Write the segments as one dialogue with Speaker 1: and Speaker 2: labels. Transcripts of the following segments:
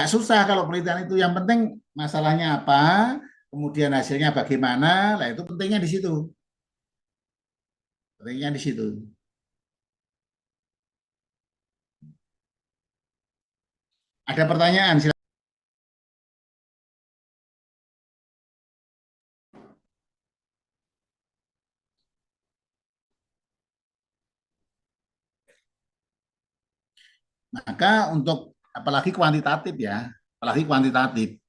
Speaker 1: nggak susah kalau penelitian itu. Yang penting masalahnya apa, kemudian hasilnya bagaimana. Lah itu pentingnya di situ. Pentingnya di situ. Ada pertanyaan? Silakan. Maka untuk apalagi kuantitatif ya, apalagi kuantitatif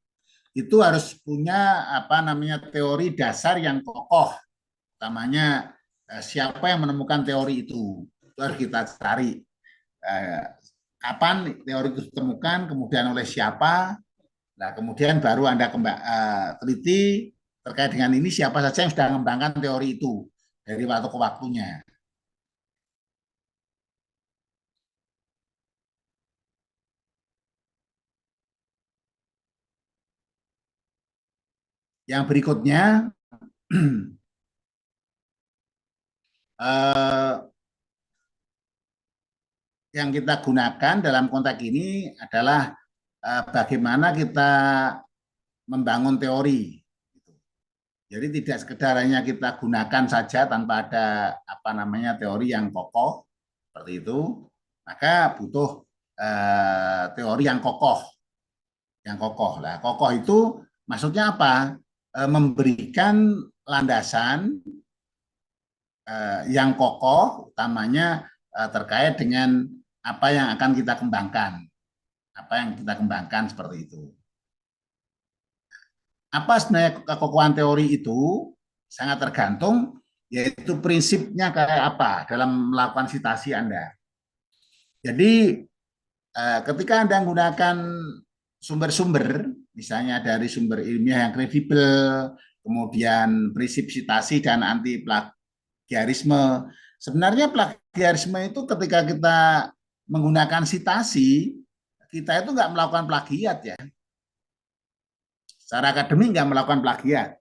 Speaker 1: itu harus punya apa namanya teori dasar yang kokoh. Utamanya siapa yang menemukan teori itu harus kita cari. Eh, Kapan teori itu ditemukan, kemudian oleh siapa. Nah, kemudian baru Anda teliti terkait dengan ini siapa saja yang sudah mengembangkan teori itu dari waktu ke waktunya. Yang berikutnya eh, yang kita gunakan dalam konteks ini adalah bagaimana kita membangun teori. Jadi tidak sekedar hanya kita gunakan saja tanpa ada apa namanya teori yang kokoh seperti itu, maka butuh teori yang kokoh, yang kokoh. Lah, kokoh itu maksudnya apa? Memberikan landasan yang kokoh, utamanya terkait dengan apa yang akan kita kembangkan, apa yang kita kembangkan seperti itu. Apa sebenarnya kekokohan teori itu sangat tergantung yaitu prinsipnya kayak apa dalam melakukan citasi Anda. Jadi ketika Anda menggunakan sumber-sumber, misalnya dari sumber ilmiah yang kredibel, kemudian prinsip citasi dan anti plagiarisme. Sebenarnya plagiarisme itu ketika kita menggunakan citasi, kita itu nggak melakukan plagiat ya. Secara akademik nggak melakukan plagiat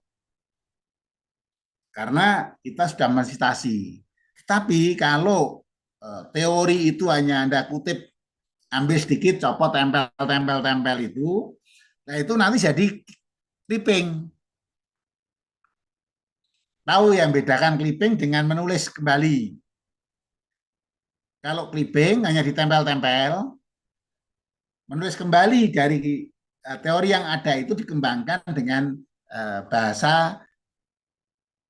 Speaker 1: karena kita sudah mensitasi. Tapi kalau teori itu hanya Anda kutip, ambil sedikit, copot, tempel, tempel, tempel itu, nah itu nanti jadi clipping. Tahu yang bedakan clipping dengan menulis kembali. Kalau clipping hanya ditempel-tempel, menulis kembali dari teori yang ada itu dikembangkan dengan bahasa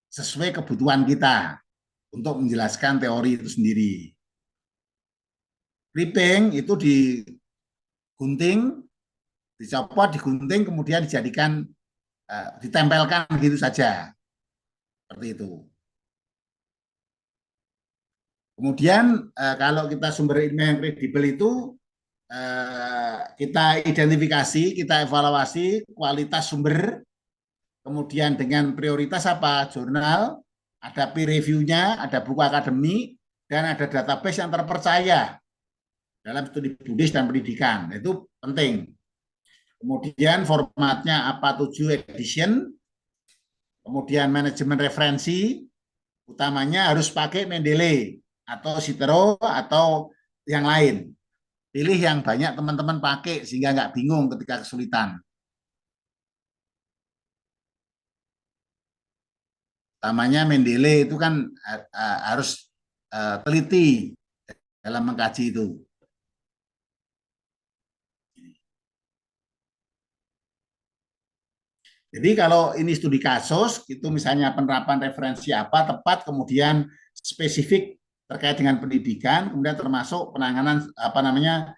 Speaker 1: sesuai kebutuhan kita untuk menjelaskan teori itu sendiri. Clipping itu digunting, dicopot, digunting, kemudian dijadikan ditempelkan gitu saja, seperti itu. Kemudian kalau kita sumber ilmiah yang kredibel itu kita identifikasi, kita evaluasi kualitas sumber, kemudian dengan prioritas apa? Jurnal, ada peer review-nya, ada buku akademik, dan ada database yang terpercaya dalam studi Buddhis dan pendidikan. Itu penting. Kemudian formatnya apa 7 edition, kemudian manajemen referensi, utamanya harus pakai Mendeley atau Citero atau yang lain. Pilih yang banyak teman-teman pakai sehingga nggak bingung ketika kesulitan. Utamanya Mendeley itu kan harus teliti dalam mengkaji itu. Jadi kalau ini studi kasus, itu misalnya penerapan referensi apa tepat, kemudian spesifik terkait dengan pendidikan, kemudian termasuk penanganan apa namanya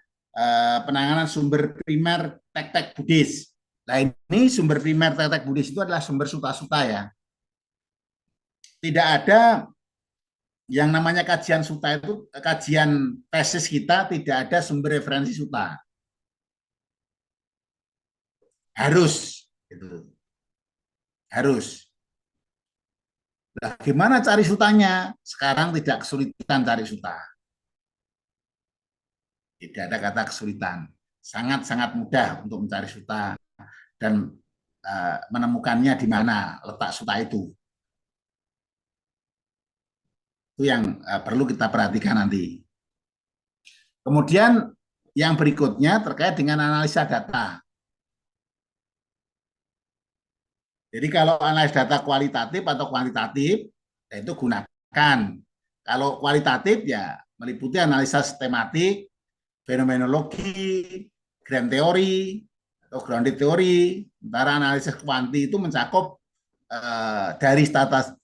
Speaker 1: penanganan sumber primer tek-tek Buddhis. Nah ini sumber primer tek-tek Buddhis itu adalah sumber suta-suta ya. Tidak ada yang namanya kajian suta itu, kajian tesis kita tidak ada sumber referensi suta. Harus, gitu. Harus. Nah, gimana cari sutanya? Sekarang tidak kesulitan cari suta. Tidak ada kata kesulitan. Sangat-sangat mudah untuk mencari suta dan menemukannya di mana letak suta itu. Itu yang perlu kita perhatikan nanti. Kemudian Yang berikutnya terkait dengan analisa data. Jadi kalau analisa data kualitatif atau kuantitatif, ya itu gunakan. Kalau kualitatif ya meliputi analisa sistematik, fenomenologi, grand teori, atau grounded teori. Sementara analisis kuanti itu mencakup dari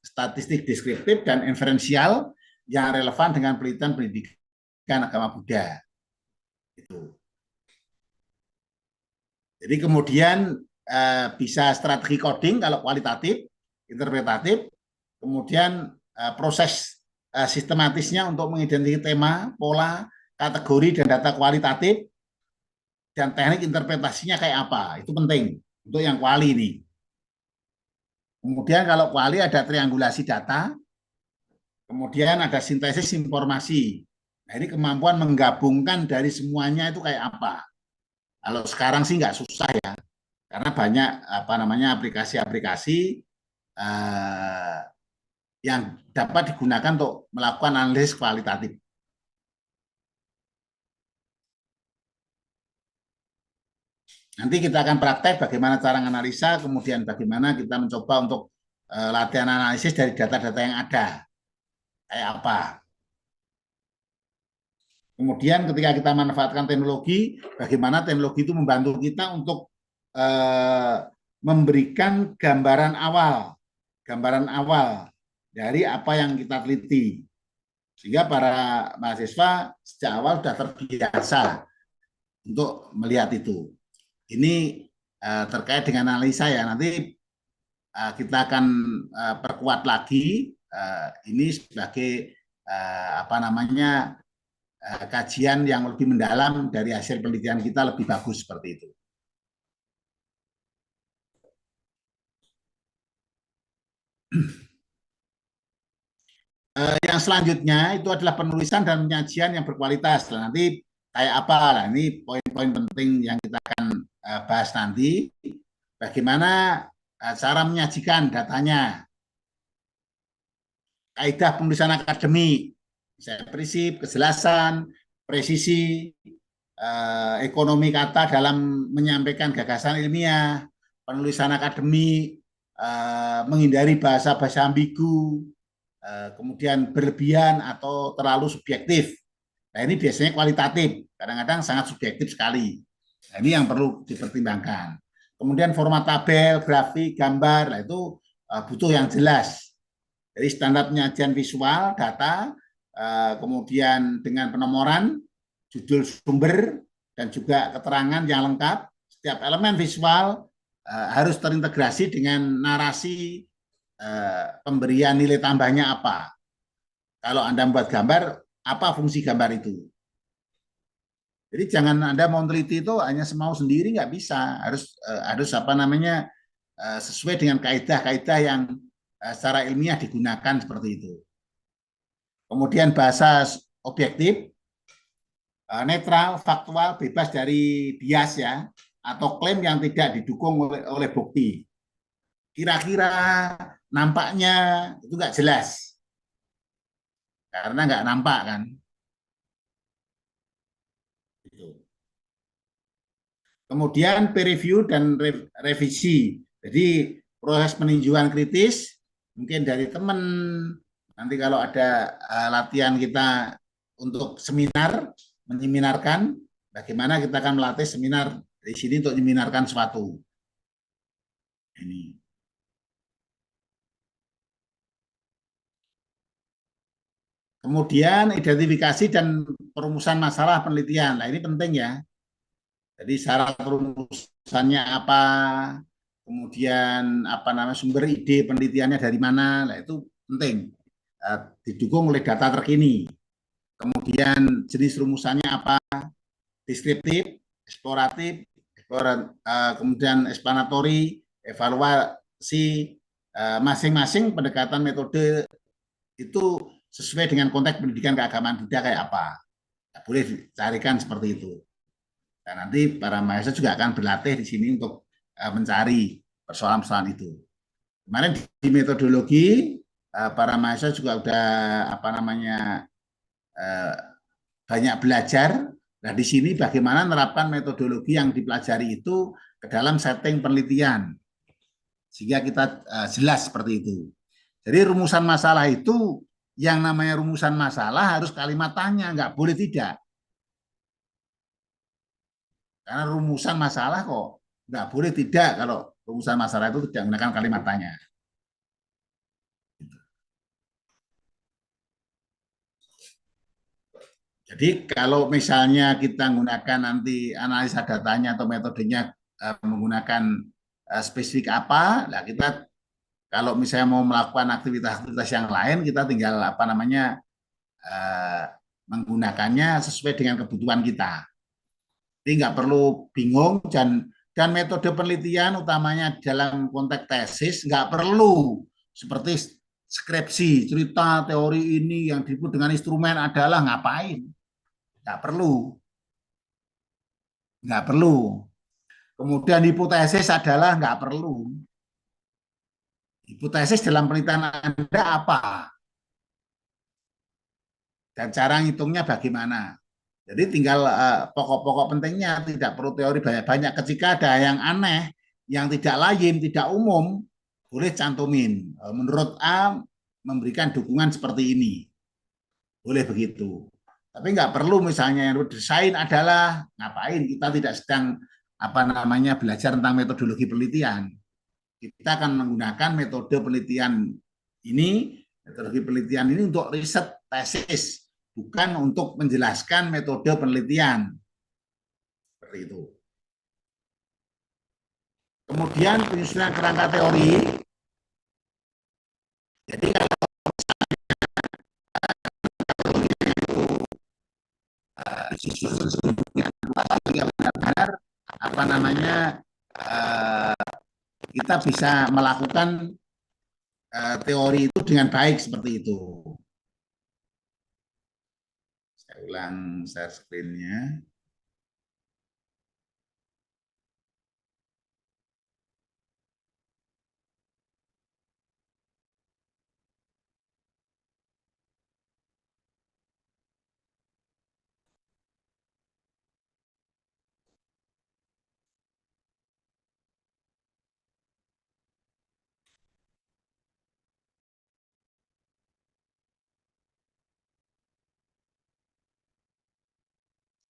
Speaker 1: statistik deskriptif dan inferensial yang relevan dengan penelitian pendidikan agama Buddha. Itu. Jadi kemudian bisa strategi coding kalau kualitatif, interpretatif, kemudian proses sistematisnya untuk mengidentifikasi tema, pola, kategori, dan data kualitatif, dan teknik interpretasinya kayak apa. Itu penting untuk yang kuali ini. Kemudian kalau kuali ada triangulasi data, kemudian ada sintesis informasi. Nah ini kemampuan menggabungkan dari semuanya itu kayak apa. Kalau sekarang sih nggak susah ya, karena banyak apa namanya aplikasi-aplikasi yang dapat digunakan untuk melakukan analisis kualitatif. Nanti kita akan praktek bagaimana cara analisa, kemudian bagaimana kita mencoba untuk latihan analisis dari data-data yang ada, kayak apa. Kemudian ketika kita manfaatkan teknologi, bagaimana teknologi itu membantu kita untuk memberikan gambaran awal dari apa yang kita teliti. Sehingga para mahasiswa sejak awal sudah terbiasa untuk melihat itu. Ini terkait dengan analisa ya. Nanti kita akan perkuat lagi ini sebagai apa namanya kajian yang lebih mendalam dari hasil penelitian kita lebih bagus seperti itu. Yang selanjutnya itu adalah penulisan dan penyajian yang berkualitas. Nah, nanti kayak apa lah, ini poin-poin penting yang kita akan bahas nanti. Bagaimana cara menyajikan datanya, kaidah penulisan akademik, misalnya prinsip, kejelasan, presisi, ekonomi kata dalam menyampaikan gagasan ilmiah, penulisan akademik, menghindari bahasa-bahasa ambigu, kemudian berlebihan atau terlalu subjektif. Nah ini biasanya kualitatif, kadang-kadang sangat subjektif sekali. Nah, ini yang perlu dipertimbangkan. Kemudian format tabel, grafik, gambar, nah itu butuh yang jelas. Jadi standar penyajian visual, data, kemudian dengan penomoran, judul sumber, dan juga keterangan yang lengkap. Setiap elemen visual harus terintegrasi dengan narasi pemberian nilai tambahnya apa. Kalau Anda membuat gambar, apa fungsi gambar itu? Jadi jangan Anda mau teliti itu hanya semau sendiri, nggak bisa. Harus apa namanya sesuai dengan kaidah-kaidah yang secara ilmiah digunakan seperti itu. Kemudian bahasa objektif, netral, faktual, bebas dari bias ya, atau klaim yang tidak didukung oleh bukti. Kira-kira nampaknya itu nggak jelas karena nggak nampak kan. Kemudian peer review dan revisi. Jadi proses peninjauan kritis mungkin dari teman. Nanti kalau ada latihan kita untuk seminar, menyeminarkan, bagaimana kita akan melatih seminar di sini untuk menyeminarkan suatu. Ini. Kemudian identifikasi dan perumusan masalah penelitian. Nah ini penting ya. Jadi syarat perumusannya apa, kemudian apa namanya sumber ide penelitiannya dari mana, nah itu penting. Didukung oleh data terkini. Kemudian jenis rumusannya apa, deskriptif, eksploratif, kemudian eksplanatori, evaluasi, masing-masing pendekatan metode itu sesuai dengan konteks pendidikan keagamaan Buddha kayak apa. Boleh dicarikan seperti itu. Dan nanti para mahasiswa juga akan berlatih di sini untuk mencari persoalan-persoalan itu. Kemarin di metodologi para mahasiswa juga udah apa namanya banyak belajar Nah, di sini bagaimana menerapkan metodologi yang dipelajari itu ke dalam setting penelitian, sehingga kita jelas seperti itu. Jadi rumusan masalah itu, yang namanya rumusan masalah harus kalimat tanya, nggak boleh tidak. Karena rumusan masalah kok nggak boleh tidak kalau rumusan masalah itu tidak menggunakan kalimat tanya. Jadi kalau misalnya kita menggunakan nanti analisa datanya atau metodenya menggunakan spesifik apa, nah kita kalau misalnya mau melakukan aktivitas-aktivitas yang lain, kita tinggal apa namanya eh, menggunakannya sesuai dengan kebutuhan kita. Jadi nggak perlu bingung, dan metode penelitian utamanya dalam konteks tesis nggak perlu seperti skripsi, cerita teori ini yang disebut dengan instrumen adalah ngapain? Nggak perlu, nggak perlu. Kemudian hipotesis adalah nggak perlu. Hipotesis dalam penelitian Anda apa? Dan cara ngitungnya bagaimana? Jadi tinggal pokok-pokok pentingnya, tidak perlu teori banyak-banyak. Ketika ada yang aneh, yang tidak lazim, tidak umum, boleh cantumin. Menurut A memberikan dukungan seperti ini, boleh begitu. Tapi nggak perlu misalnya yang desain adalah ngapain, kita tidak sedang apa namanya belajar tentang metodologi penelitian. Kita akan menggunakan metode penelitian ini, metodologi penelitian ini untuk riset tesis, bukan untuk menjelaskan metode penelitian. Seperti itu. Kemudian penyusunan kerangka teori. Jadi kalau yang benar-benar apa namanya kita bisa melakukan teori itu dengan baik seperti itu. Saya ulang share screen-nya.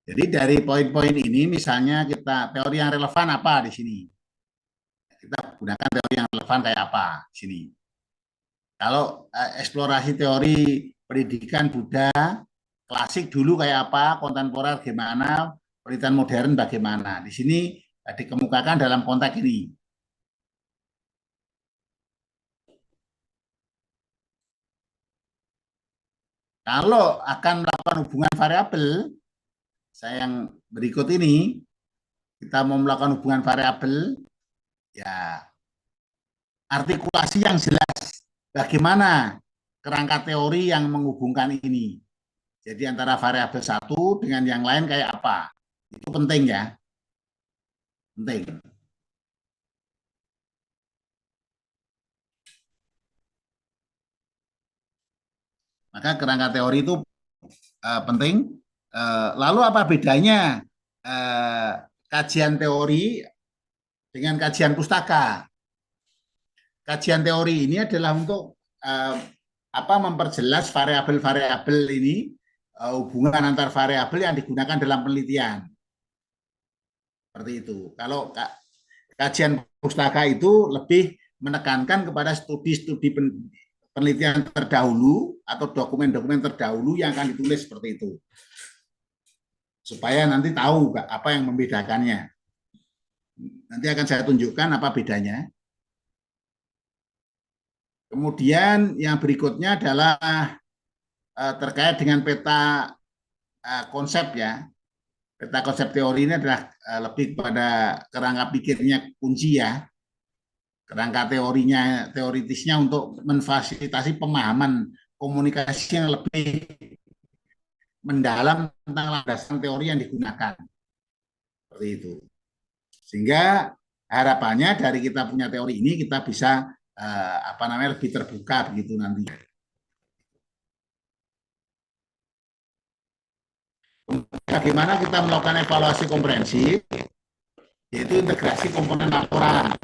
Speaker 1: Jadi dari poin-poin ini misalnya kita teori yang relevan apa di sini? Kita gunakan teori yang relevan kayak apa di sini? Kalau eksplorasi teori pendidikan Buddha klasik dulu kayak apa, kontemporer gimana, penelitian modern bagaimana. Di sini dikemukakan dalam konteks ini. Kalau akan melakukan hubungan variabel, saya yang berikut ini, kita mau melakukan hubungan variabel, ya artikulasi yang jelas. Bagaimana kerangka teori yang menghubungkan ini. Jadi antara variabel satu dengan yang lain kayak apa. Itu penting ya, penting. Maka kerangka teori itu penting. Lalu apa bedanya kajian teori dengan kajian pustaka? Kajian teori ini adalah untuk apa memperjelas variabel-variabel ini, hubungan antar variabel yang digunakan dalam penelitian. Seperti itu. Kalau kajian pustaka itu lebih menekankan kepada studi-studi penelitian terdahulu atau dokumen-dokumen terdahulu yang akan ditulis seperti itu. Supaya nanti tahu apa yang membedakannya. Nanti akan saya tunjukkan apa bedanya. Kemudian yang berikutnya adalah terkait dengan peta konsep ya. Peta konsep teori ini adalah lebih pada kerangka pikirnya kunci ya. Kerangka teorinya, teoritisnya untuk memfasilitasi pemahaman komunikasi yang lebih mendalam tentang landasan teori yang digunakan. Seperti itu. Sehingga harapannya dari kita punya teori ini kita bisa apa namanya lebih terbuka begitu nanti. bagaimana kita melakukan evaluasi komprehensif, yaitu integrasi komponen laporan.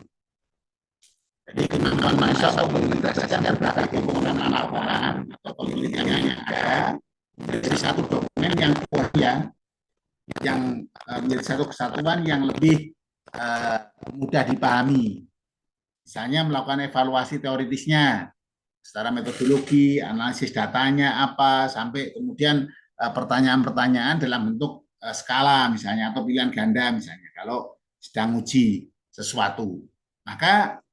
Speaker 1: Jadi kemampuan mahasiswa untuk mengintegrasikan berbagai komponen laporan atau penelitian yang ada menjadi satu dokumen yang kuat yang menjadi satu kesatuan yang lebih mudah dipahami. Misalnya melakukan evaluasi teoritisnya, secara metodologi, analisis datanya apa, sampai kemudian pertanyaan-pertanyaan dalam bentuk skala misalnya, atau pilihan ganda misalnya, kalau sedang uji sesuatu. Maka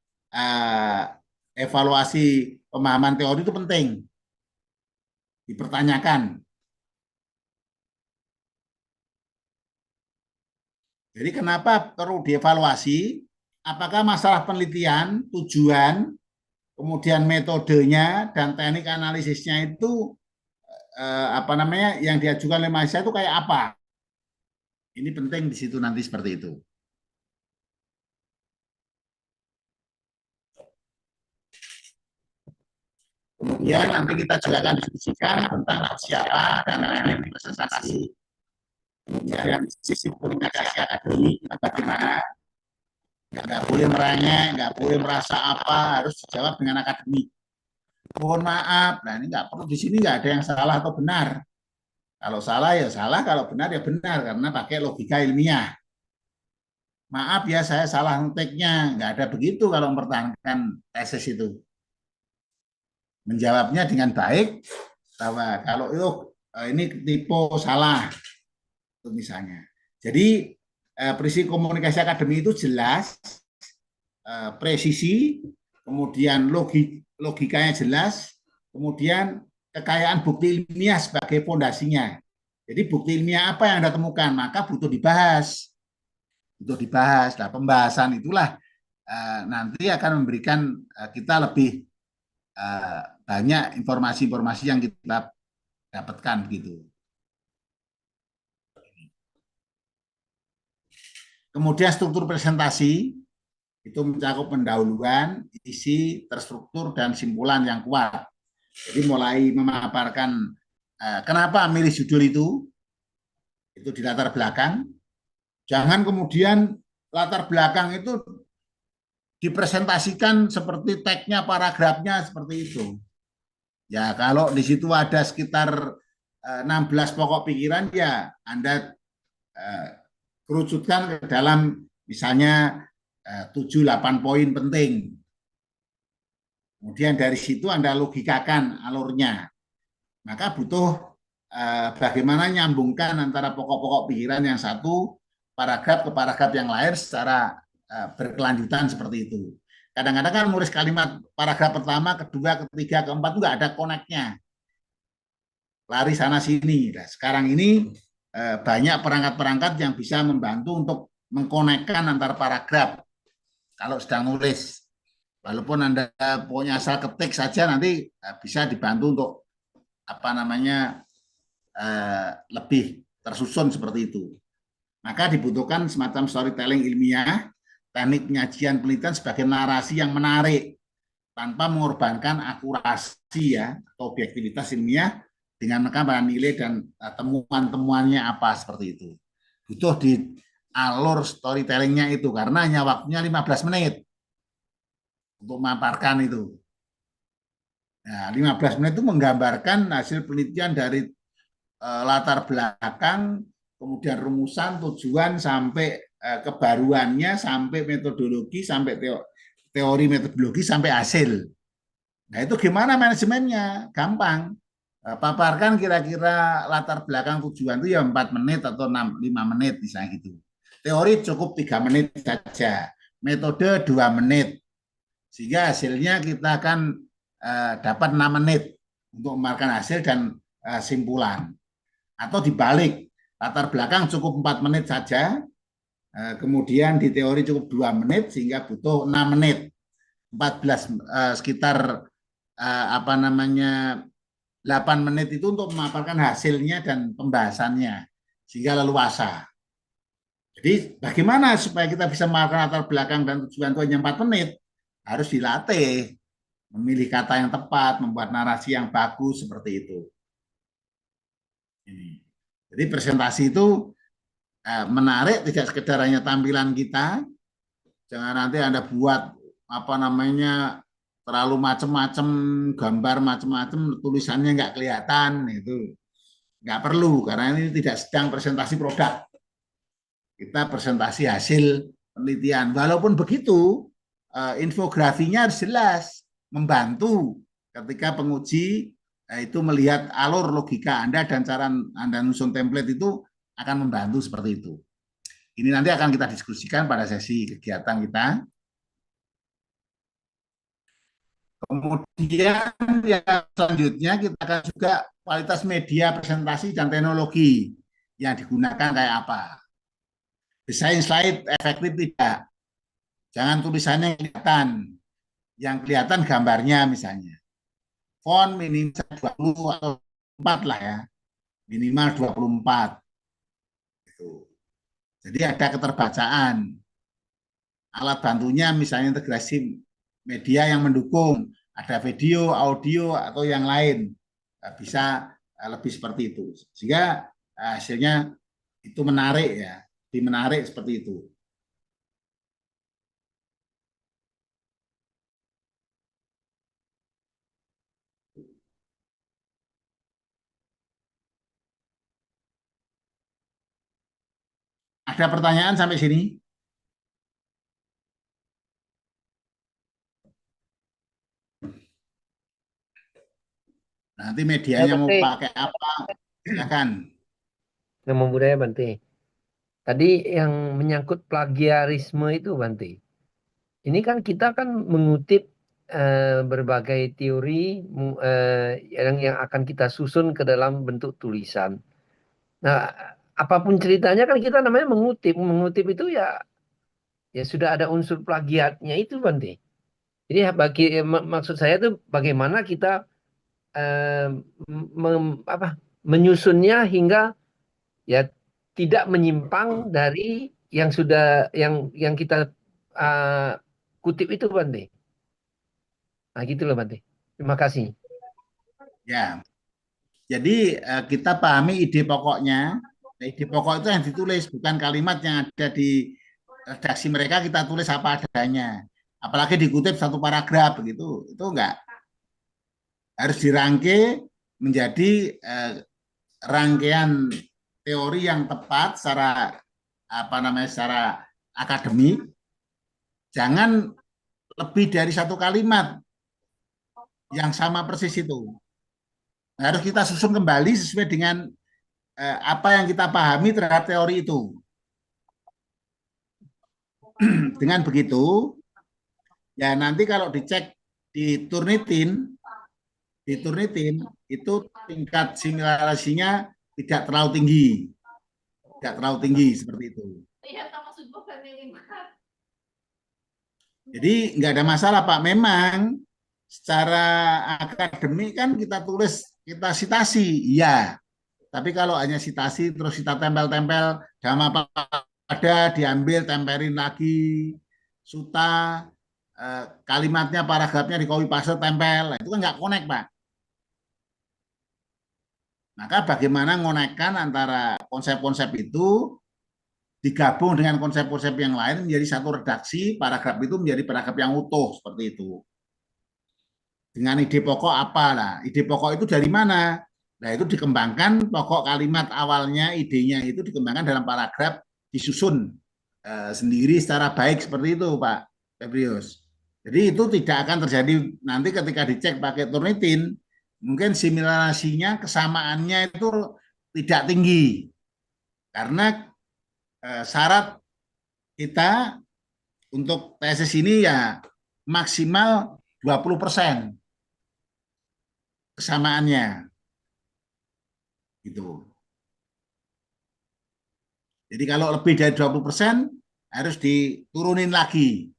Speaker 1: evaluasi pemahaman teori itu penting, dipertanyakan. Jadi kenapa perlu dievaluasi? Apakah masalah penelitian, tujuan, kemudian metodenya dan teknik analisisnya itu yang diajukan oleh mahasiswa itu kayak apa? Ini penting di situ nanti seperti itu. Kemudian nanti kita juga akan diskusikan tentang siapa dan teknik presentasi. Kemudian sisi komunikasi akademik bagaimana? Nggak boleh merengek, nggak boleh merasa apa, harus dijawab dengan akademik. Mohon maaf, nah ini nggak perlu, di sini nggak ada yang salah atau benar. Kalau salah ya salah, kalau benar ya benar, karena pakai logika ilmiah. Maaf ya saya salah ngetiknya, nggak ada begitu kalau mempertahankan tesis itu. Menjawabnya dengan baik, bahwa kalau itu ini tipe salah, itu misalnya. Jadi prinsip komunikasi akademik itu jelas, presisi, kemudian logikanya jelas, kemudian kekayaan bukti ilmiah sebagai fondasinya. Jadi bukti ilmiah apa yang Anda temukan, maka butuh dibahas. Butuh dibahas. Nah, pembahasan itulah nanti akan memberikan kita lebih banyak informasi-informasi yang kita dapatkan begitu. Kemudian struktur presentasi itu mencakup pendahuluan, isi, terstruktur, dan simpulan yang kuat. Jadi mulai memaparkan kenapa milih judul itu di latar belakang. Jangan kemudian latar belakang itu dipresentasikan seperti tagnya, paragrafnya seperti itu. Ya kalau di situ ada sekitar 16 pokok pikiran, ya Anda kerucutkan ke dalam misalnya 7-8 poin penting. Kemudian dari situ Anda logikakan alurnya. Maka butuh bagaimana nyambungkan antara pokok-pokok pikiran yang satu paragraf ke paragraf yang lain secara berkelanjutan seperti itu. Kadang-kadang kan nulis kalimat paragraf pertama, kedua, ketiga, keempat itu nggak ada koneknya. Lari sana sini. Nah, sekarang ini banyak perangkat-perangkat yang bisa membantu untuk mengkonekkan antar paragraf kalau sedang nulis. Walaupun Anda pokoknya asal ketik saja, nanti bisa dibantu untuk lebih tersusun seperti itu. Maka dibutuhkan semacam storytelling ilmiah, teknik penyajian penelitian sebagai narasi yang menarik tanpa mengorbankan akurasi ya atau objektivitas ilmiah dengan menekan nilai dan temuan-temuannya apa seperti itu. Butuh di alur storytellingnya itu karena hanya waktunya 15 menit untuk memaparkan itu. Nah, 15 menit itu menggambarkan hasil penelitian dari latar belakang, kemudian rumusan, tujuan, sampai kebaruannya, sampai metodologi, sampai teori metodologi, sampai hasil. Nah itu gimana manajemennya? Gampang. Paparkan kira-kira latar belakang tujuan itu ya 4 menit atau 5 menit misalnya gitu. Teori cukup 3 menit saja. Metode 2 menit. Sehingga hasilnya kita akan dapat 6 menit untuk memaparkan hasil dan simpulan. Atau dibalik, latar belakang cukup 4 menit saja, kemudian di teori cukup 2 menit sehingga butuh 6 menit. 14 sekitar 8 menit itu untuk memaparkan hasilnya dan pembahasannya sehingga leluasa. Jadi bagaimana supaya kita bisa memaparkan latar belakang dan tujuan itu hanya 4 menit? Harus dilatih, memilih kata yang tepat, membuat narasi yang bagus seperti itu. Ini. Jadi presentasi itu menarik, tidak sekedar hanya tampilan kita. Jangan nanti Anda buat apa namanya terlalu macam-macam, gambar macam-macam, tulisannya nggak kelihatan, itu nggak perlu karena ini tidak sedang presentasi produk, kita presentasi hasil penelitian. Walaupun begitu, infografinya harus jelas, membantu ketika penguji itu melihat alur logika Anda dan cara Anda nyusun template itu akan membantu seperti itu. Ini nanti akan kita diskusikan pada sesi kegiatan kita. Kemudian yang selanjutnya kita akan juga kualitas media presentasi dan teknologi yang digunakan kayak apa. Desain slide efektif tidak. Jangan tulisannya kelihatan. Yang kelihatan gambarnya misalnya. Font minimal 20 atau 4 lah ya. Minimal 24. Gitu. Jadi ada keterbacaan. Alat bantunya misalnya integrasi media yang mendukung. Ada video, audio, atau yang lain. Bisa lebih seperti itu. Sehingga hasilnya itu menarik ya. Lebih menarik seperti itu. Ada pertanyaan sampai sini? Nanti
Speaker 2: Ya,
Speaker 1: medianya mau
Speaker 2: Bante.
Speaker 1: pakai apa, silakan.
Speaker 2: Nama budaya Bante. Tadi yang menyangkut plagiarisme itu Bante. Ini kan kita kan mengutip berbagai teori yang akan kita susun ke dalam bentuk tulisan. Nah, apapun ceritanya kan kita namanya mengutip. Mengutip itu ya sudah ada unsur plagiatnya itu Bante. Jadi maksud saya itu bagaimana kita eh, menyusunnya hingga ya tidak menyimpang dari yang sudah yang kita uh, kutip itu Bante. Nah gitu loh Bante. Terima kasih.
Speaker 1: Ya, jadi kita pahami ide pokoknya. Ide pokok itu yang ditulis, bukan kalimat yang ada di redaksi mereka kita tulis apa adanya. Apalagi dikutip satu paragraf begitu, itu enggak. Harus dirangkai menjadi rangkaian teori yang tepat secara apa namanya secara akademik. Jangan lebih dari satu kalimat yang sama persis itu. Harus kita susun kembali sesuai dengan apa yang kita pahami terhadap teori itu. Dengan begitu, ya nanti kalau dicek di Turnitin, itu tingkat simulasinya tidak terlalu tinggi, tidak terlalu tinggi seperti itu. Jadi nggak ada masalah Pak. Memang secara akademik kan kita tulis, kita sitasi, iya. Tapi kalau hanya sitasi terus kita tempel-tempel dalam apa ada diambil tempelin lagi suta kalimatnya paragrafnya di copy paste tempel itu kan nggak connect Pak. Maka bagaimana ngonekkan antara konsep-konsep itu digabung dengan konsep-konsep yang lain menjadi satu redaksi paragraf itu menjadi paragraf yang utuh seperti itu. Dengan ide pokok apa lah? Ide pokok itu dari mana? Nah itu dikembangkan pokok kalimat awalnya idenya itu dikembangkan dalam paragraf disusun sendiri secara baik seperti itu Pak Febrius. Jadi itu tidak akan terjadi nanti ketika dicek pakai Turnitin mungkin simulasinya kesamaannya itu tidak tinggi karena syarat kita untuk tesis ini ya maksimal 20% kesamaannya gitu. Jadi kalau lebih dari 20% harus diturunin lagi.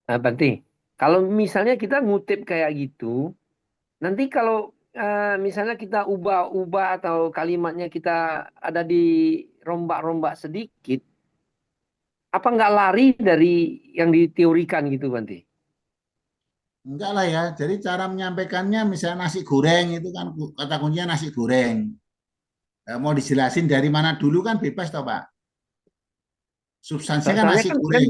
Speaker 2: Nah, Bante, kalau misalnya kita ngutip kayak gitu, nanti kalau misalnya kita ubah-ubah atau kalimatnya kita ada di rombak-rombak sedikit, apa nggak lari dari yang diteorikan gitu, Bante?
Speaker 1: Enggak lah ya. Jadi cara menyampaikannya misalnya nasi goreng itu kan kata kuncinya nasi goreng. Mau dijelasin dari mana dulu kan bebas toh Pak. Substansinya kan
Speaker 2: Soalnya
Speaker 1: nasi
Speaker 2: kan kan
Speaker 1: goreng.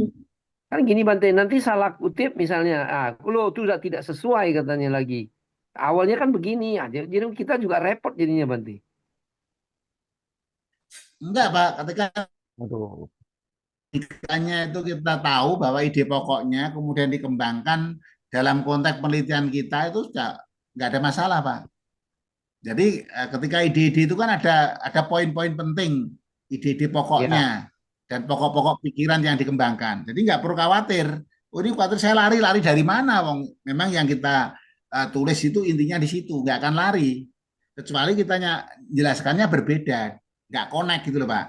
Speaker 2: kan gini Bante, nanti salah kutip misalnya, kalau itu udah tidak sesuai katanya lagi. Awalnya kan begini, jadi kita juga repot jadinya Bante.
Speaker 1: Enggak Pak, ketika
Speaker 2: Aduh.
Speaker 1: hanya itu kita tahu bahwa ide pokoknya kemudian dikembangkan dalam konteks penelitian kita itu sudah nggak ada masalah Pak. Jadi ketika ide-ide itu kan ada poin-poin penting, ide-ide
Speaker 2: Ya,
Speaker 1: pokoknya dan pokok-pokok pikiran yang dikembangkan. Jadi nggak perlu khawatir. Oh ini khawatir saya lari dari mana, Wong? Memang yang kita tulis itu intinya di situ, nggak akan lari. Kecuali kita jelaskannya berbeda, nggak connect gitu loh Pak.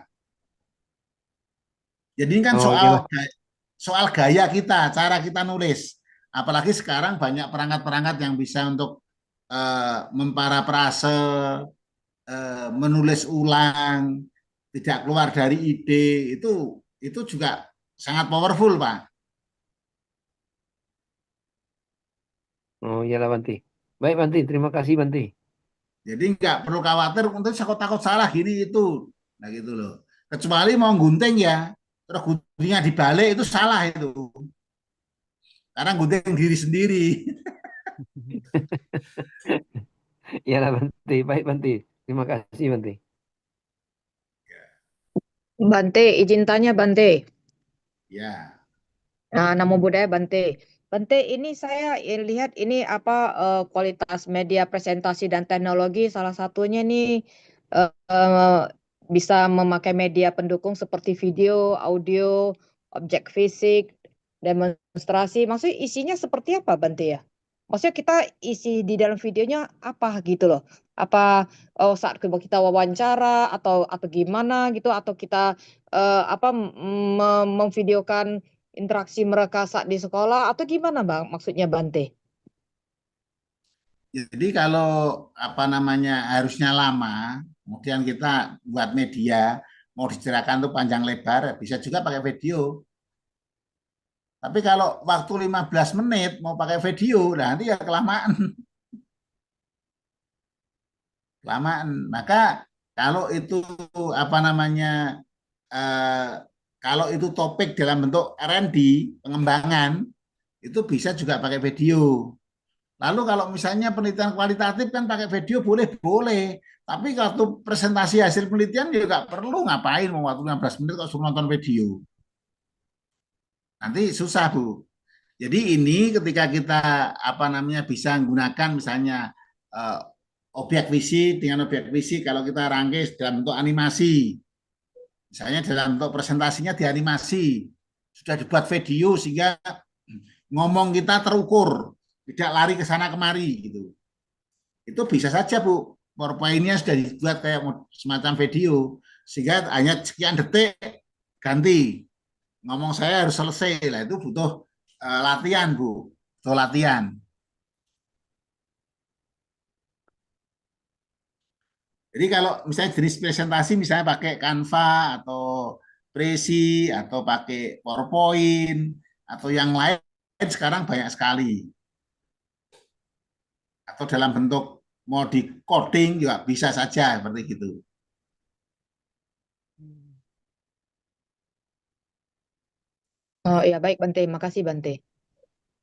Speaker 1: Jadi ini kan
Speaker 2: oh iya
Speaker 1: soal
Speaker 2: lah.
Speaker 1: soal gaya kita, cara kita nulis. Apalagi sekarang banyak perangkat-perangkat yang bisa untuk memparafrase, menulis ulang, tidak keluar dari ide, itu juga sangat powerful, Pak.
Speaker 2: Oh iya lah Bante. Baik Bante, terima kasih Bante.
Speaker 1: Jadi nggak perlu khawatir untuk saya takut salah gini itu. Nah gitu loh. Kecuali mau gunting ya, terus guntingnya dibalik itu salah itu. Karena gunting diri sendiri.
Speaker 2: Iya lah Bante, baik Bante. Terima kasih Bante.
Speaker 3: Bante, izin tanya Bante.
Speaker 1: Ya.
Speaker 3: Nah, Namo Buddhaya Bante. Bante, ini saya lihat ini apa kualitas media presentasi dan teknologi salah satunya nih bisa memakai media pendukung seperti video, audio, objek fisik, demonstrasi. Maksudnya isinya seperti apa Bante ya? Maksudnya kita isi di dalam videonya apa gitu loh? Apa saat kita wawancara atau gimana gitu atau kita apa memvideokan interaksi mereka saat di sekolah atau gimana Bang maksudnya Bante?
Speaker 1: Jadi kalau apa namanya harusnya lama, kemudian kita buat media mau diceritakan tuh panjang lebar, bisa juga pakai video. Tapi kalau waktu 15 menit mau pakai video, nah nanti ya kelamaan, kelamaan. Maka kalau itu apa namanya eh, kalau itu topik dalam bentuk R&D pengembangan itu bisa juga pakai video. Lalu kalau misalnya penelitian kualitatif kan pakai video boleh-boleh. Tapi waktu presentasi hasil penelitian ya nggak perlu ngapain mau waktu 15 menit kok suruh nonton video. Nanti susah, Bu. Jadi ini ketika kita apa namanya bisa menggunakan misalnya eh, objek visi dengan objek visi kalau kita rangkai dalam bentuk animasi. Misalnya dalam bentuk presentasinya dianimasi. Sudah dibuat video sehingga ngomong kita terukur, tidak lari ke sana kemari gitu. Itu bisa saja Bu, PowerPoint-nya sudah dibuat kayak semacam video sehingga hanya sekian detik ganti ngomong saya harus selesai lah itu butuh latihan Bu, butuh latihan. Jadi kalau misalnya jenis presentasi misalnya pakai Canva atau Prezi atau pakai PowerPoint atau yang lain sekarang banyak sekali atau dalam bentuk mau di coding juga bisa saja seperti itu.
Speaker 3: Oh iya baik Bante, makasih Bante.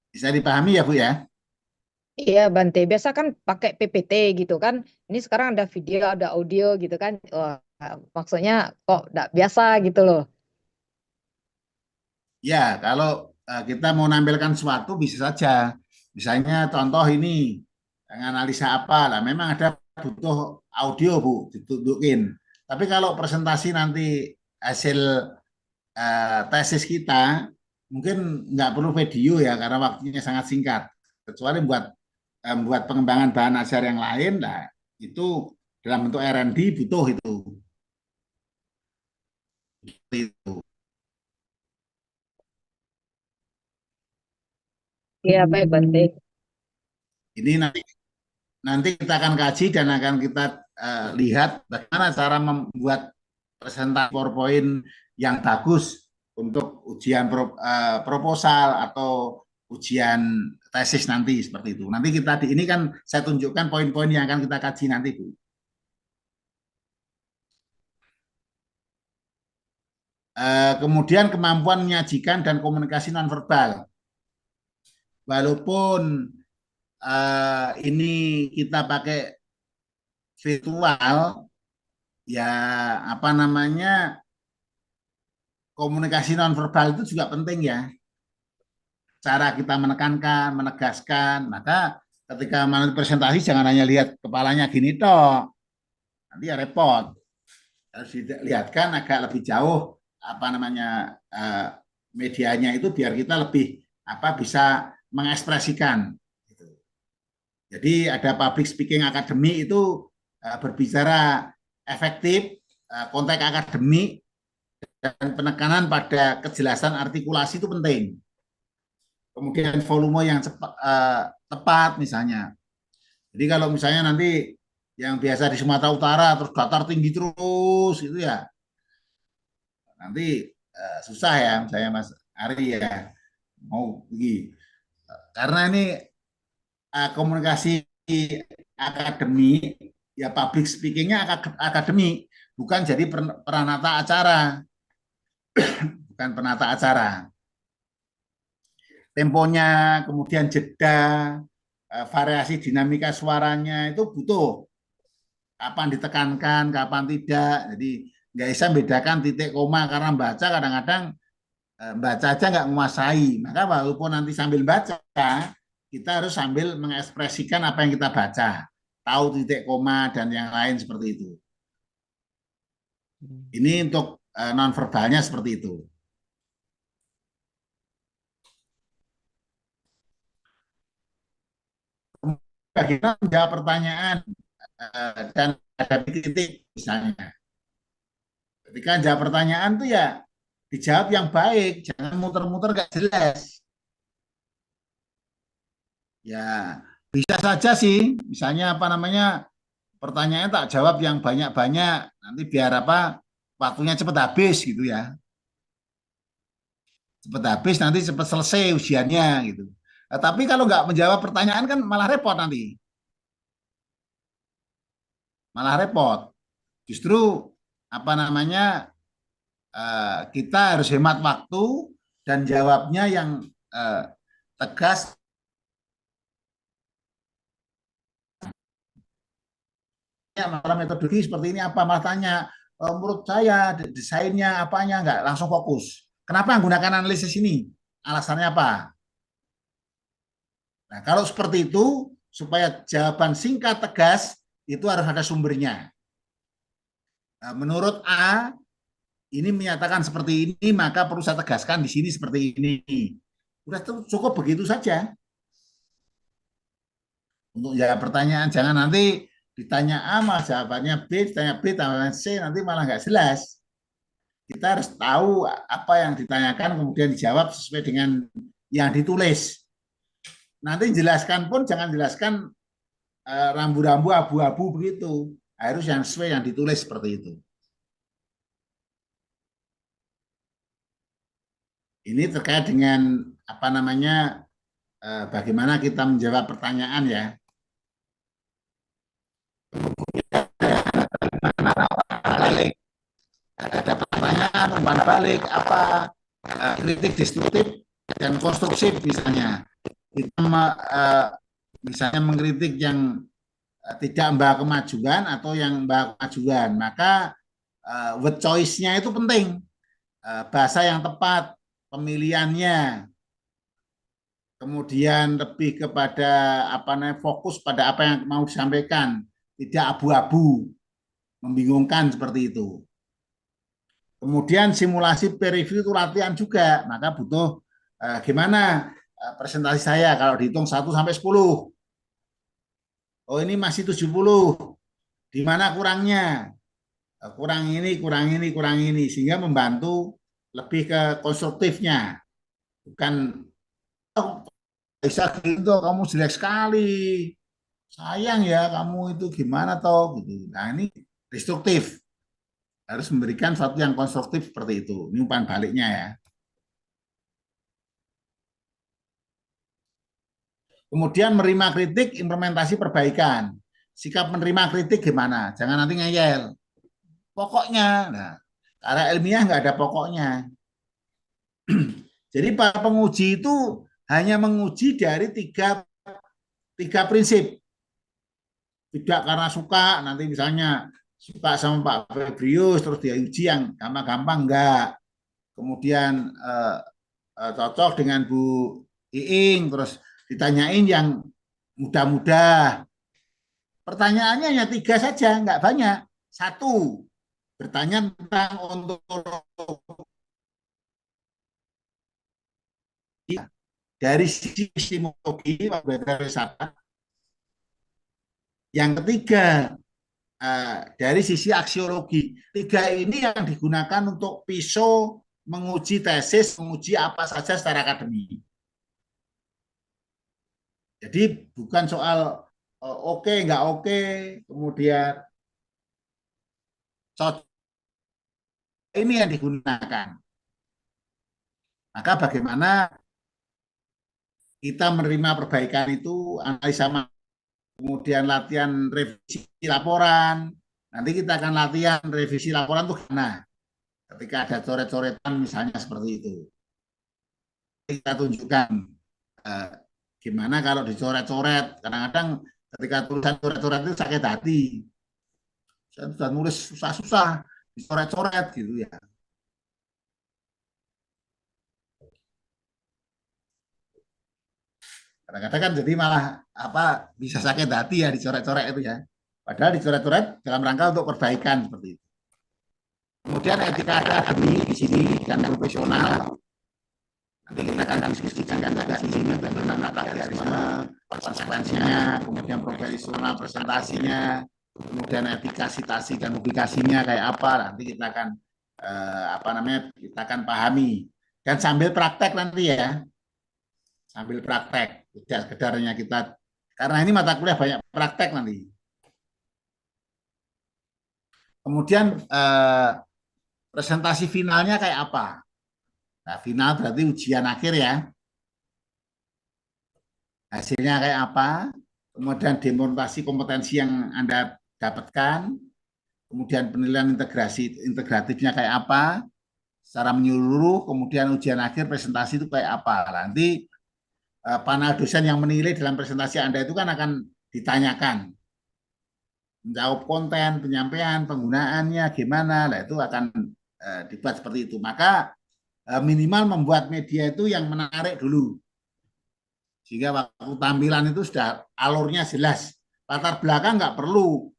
Speaker 1: Bisa dipahami ya Bu ya?
Speaker 3: Iya Bante, biasa kan pakai PPT gitu kan. Ini sekarang ada video, ada audio gitu kan. Wah, maksudnya kok nggak biasa gitu loh.
Speaker 1: Ya, kalau kita mau nampilkan sesuatu bisa saja. Misalnya contoh ini, analisa apa lah. Memang ada butuh audio Bu, ditunjukin. Tapi kalau presentasi nanti hasil tesis kita, mungkin nggak perlu video ya, karena waktunya sangat singkat. Kecuali buat pengembangan bahan ajar yang lain, lah itu dalam bentuk R&D butuh itu. Itu.
Speaker 3: Iya baik Bante.
Speaker 1: Ini nanti kita akan kaji dan akan kita lihat bagaimana cara membuat presentasi PowerPoint yang bagus untuk ujian proposal atau ujian tesis nanti seperti itu. Nanti kita di ini kan saya tunjukkan poin-poin yang akan kita kaji nanti, Bu. Kemudian kemampuan menyajikan dan komunikasi nonverbal. Walaupun ini kita pakai virtual, ya apa namanya, komunikasi nonverbal itu juga penting ya. Cara kita menekankan, menegaskan. Maka ketika presentasi jangan hanya lihat kepalanya gini toh, nanti ya repot. Harus dilihatkan agak lebih jauh apa namanya medianya itu biar kita lebih bisa mengekspresikan. Jadi ada public speaking academy itu berbicara efektif, konteks akademik, dan penekanan pada kejelasan artikulasi itu penting. Kemudian volume yang tepat misalnya. Jadi kalau misalnya nanti yang biasa di Sumatera Utara terus datar tinggi terus itu ya nanti susah ya saya Mas Ari ya mau pergi. Karena ini komunikasi akademik ya public speakingnya akademik bukan jadi peranata acara, bukan penata acara. Temponya, kemudian jeda, variasi dinamika suaranya itu butuh kapan ditekankan, kapan tidak. Jadi nggak bisa membedakan titik koma karena baca kadang-kadang baca aja nggak menguasai. Maka walaupun nanti sambil baca, kita harus sambil mengekspresikan apa yang kita baca. Tahu titik koma dan yang lain seperti itu. Ini untuk nonverbalnya seperti itu. Bagaimana menjawab pertanyaan dan ada titik misalnya. Ketika jawab pertanyaan tuh ya dijawab yang baik, jangan muter-muter gak jelas. Ya bisa saja sih, misalnya apa namanya pertanyaannya tak jawab yang banyak-banyak, nanti biar apa waktunya cepat habis gitu ya. Cepat habis nanti cepat selesai ujiannya gitu. Tapi kalau nggak menjawab pertanyaan kan malah repot nanti. Malah repot. Justru apa namanya kita harus hemat waktu dan jawabnya yang tegas. Malah metodologi seperti ini apa malah tanya menurut saya desainnya apanya nggak langsung fokus. Kenapa menggunakan analisis ini? Alasannya apa? Nah, kalau seperti itu supaya jawaban singkat tegas itu harus ada sumbernya. Nah, menurut A ini menyatakan seperti ini, maka perlu saya tegaskan di sini seperti ini. Udah cukup begitu saja. Untuk jawab pertanyaan, jangan nanti ditanya A, malah jawabannya B, ditanya B, ditanya C, nanti malah nggak jelas. Kita harus tahu apa yang ditanyakan, kemudian dijawab sesuai dengan yang ditulis. Nanti jelaskan pun jangan jelaskan rambu-rambu abu-abu begitu. Harus yang sesuai yang ditulis seperti itu. Ini terkait dengan apa namanya bagaimana kita menjawab pertanyaan ya. Balik. Ada pertanyaan, umpan balik, apa kritik destruktif dan konstruktif misalnya. Kita misalnya mengkritik yang tidak membawa kemajuan atau yang membawa kemajuan, maka word choice-nya itu penting. Bahasa yang tepat, pemilihannya, kemudian lebih kepada apa namanya fokus pada apa yang mau disampaikan, tidak abu-abu, membingungkan seperti itu. Kemudian simulasi peer review itu latihan juga, maka butuh gimana presentasi saya kalau dihitung 1 sampai 10. Oh ini masih 70. Di mana kurangnya? Kurang ini, kurang ini, kurang ini sehingga membantu lebih ke konstruktifnya. Bukan oh, bisa gitu kamu jelek sekali. Sayang ya kamu itu gimana toh gitu. Nah, ini destruktif. Harus memberikan sesuatu yang konstruktif seperti itu. Ini umpan baliknya ya. Kemudian menerima kritik, implementasi perbaikan. Sikap menerima kritik gimana? Jangan nanti ngeyel. Pokoknya, nah, karena ilmiah nggak ada pokoknya. Jadi para penguji itu hanya menguji dari tiga prinsip. Tidak karena suka, nanti misalnya suka sama Pak Febrius, terus dia uji yang gampang-gampang, enggak. Kemudian cocok dengan Bu Iing, terus ditanyain yang mudah-mudah. Pertanyaannya hanya tiga saja, enggak banyak. Satu, bertanya tentang ontologi dari sisi epistemologi wisata. Yang ketiga, dari sisi aksiologi. Tiga ini yang digunakan untuk pisau menguji tesis, menguji apa saja secara akademik. Jadi bukan soal oke, nggak oke, kemudian cocok, ini yang digunakan. Maka bagaimana kita menerima perbaikan itu, analisa, kemudian latihan revisi laporan. Nanti kita akan latihan revisi laporan tuh karena ketika ada coret-coretan misalnya seperti itu. Kita tunjukkan eh, gimana kalau dicoret-coret. Kadang-kadang ketika tulisan coret-coret itu sakit hati. Saya sudah nulis susah-susah, dicoret-coret gitu ya. Kadang-kadang kan jadi malah apa bisa sakit hati ya dicoret-coret itu ya. Padahal dicoret-coret dalam rangka untuk perbaikan seperti itu. Kemudian etika akademik di sini dan profesional. Nanti kita akan diskusikan juga di sini bagaimana plagiarisme, konsekuensinya, kemudian profesional presentasinya, kemudian etika citasi dan publikasinya kayak apa. Nanti kita akan apa namanya kita akan pahami dan sambil praktek nanti ya, sambil praktek tidak sekedarnya kita karena ini mata kuliah banyak praktek nanti. Kemudian presentasi finalnya kayak apa? Nah, final berarti ujian akhir ya. Hasilnya kayak apa? Kemudian demonstrasi kompetensi yang Anda dapatkan, kemudian penilaian integratifnya kayak apa, secara menyeluruh, kemudian ujian akhir presentasi itu kayak apa. Nanti panel dosen yang menilai dalam presentasi Anda itu kan akan ditanyakan menjawab konten, penyampaian, penggunaannya gimana, lah itu akan dibuat seperti itu. Maka minimal membuat media itu yang menarik dulu. Sehingga waktu tampilan itu sudah alurnya jelas. Latar belakang nggak perlu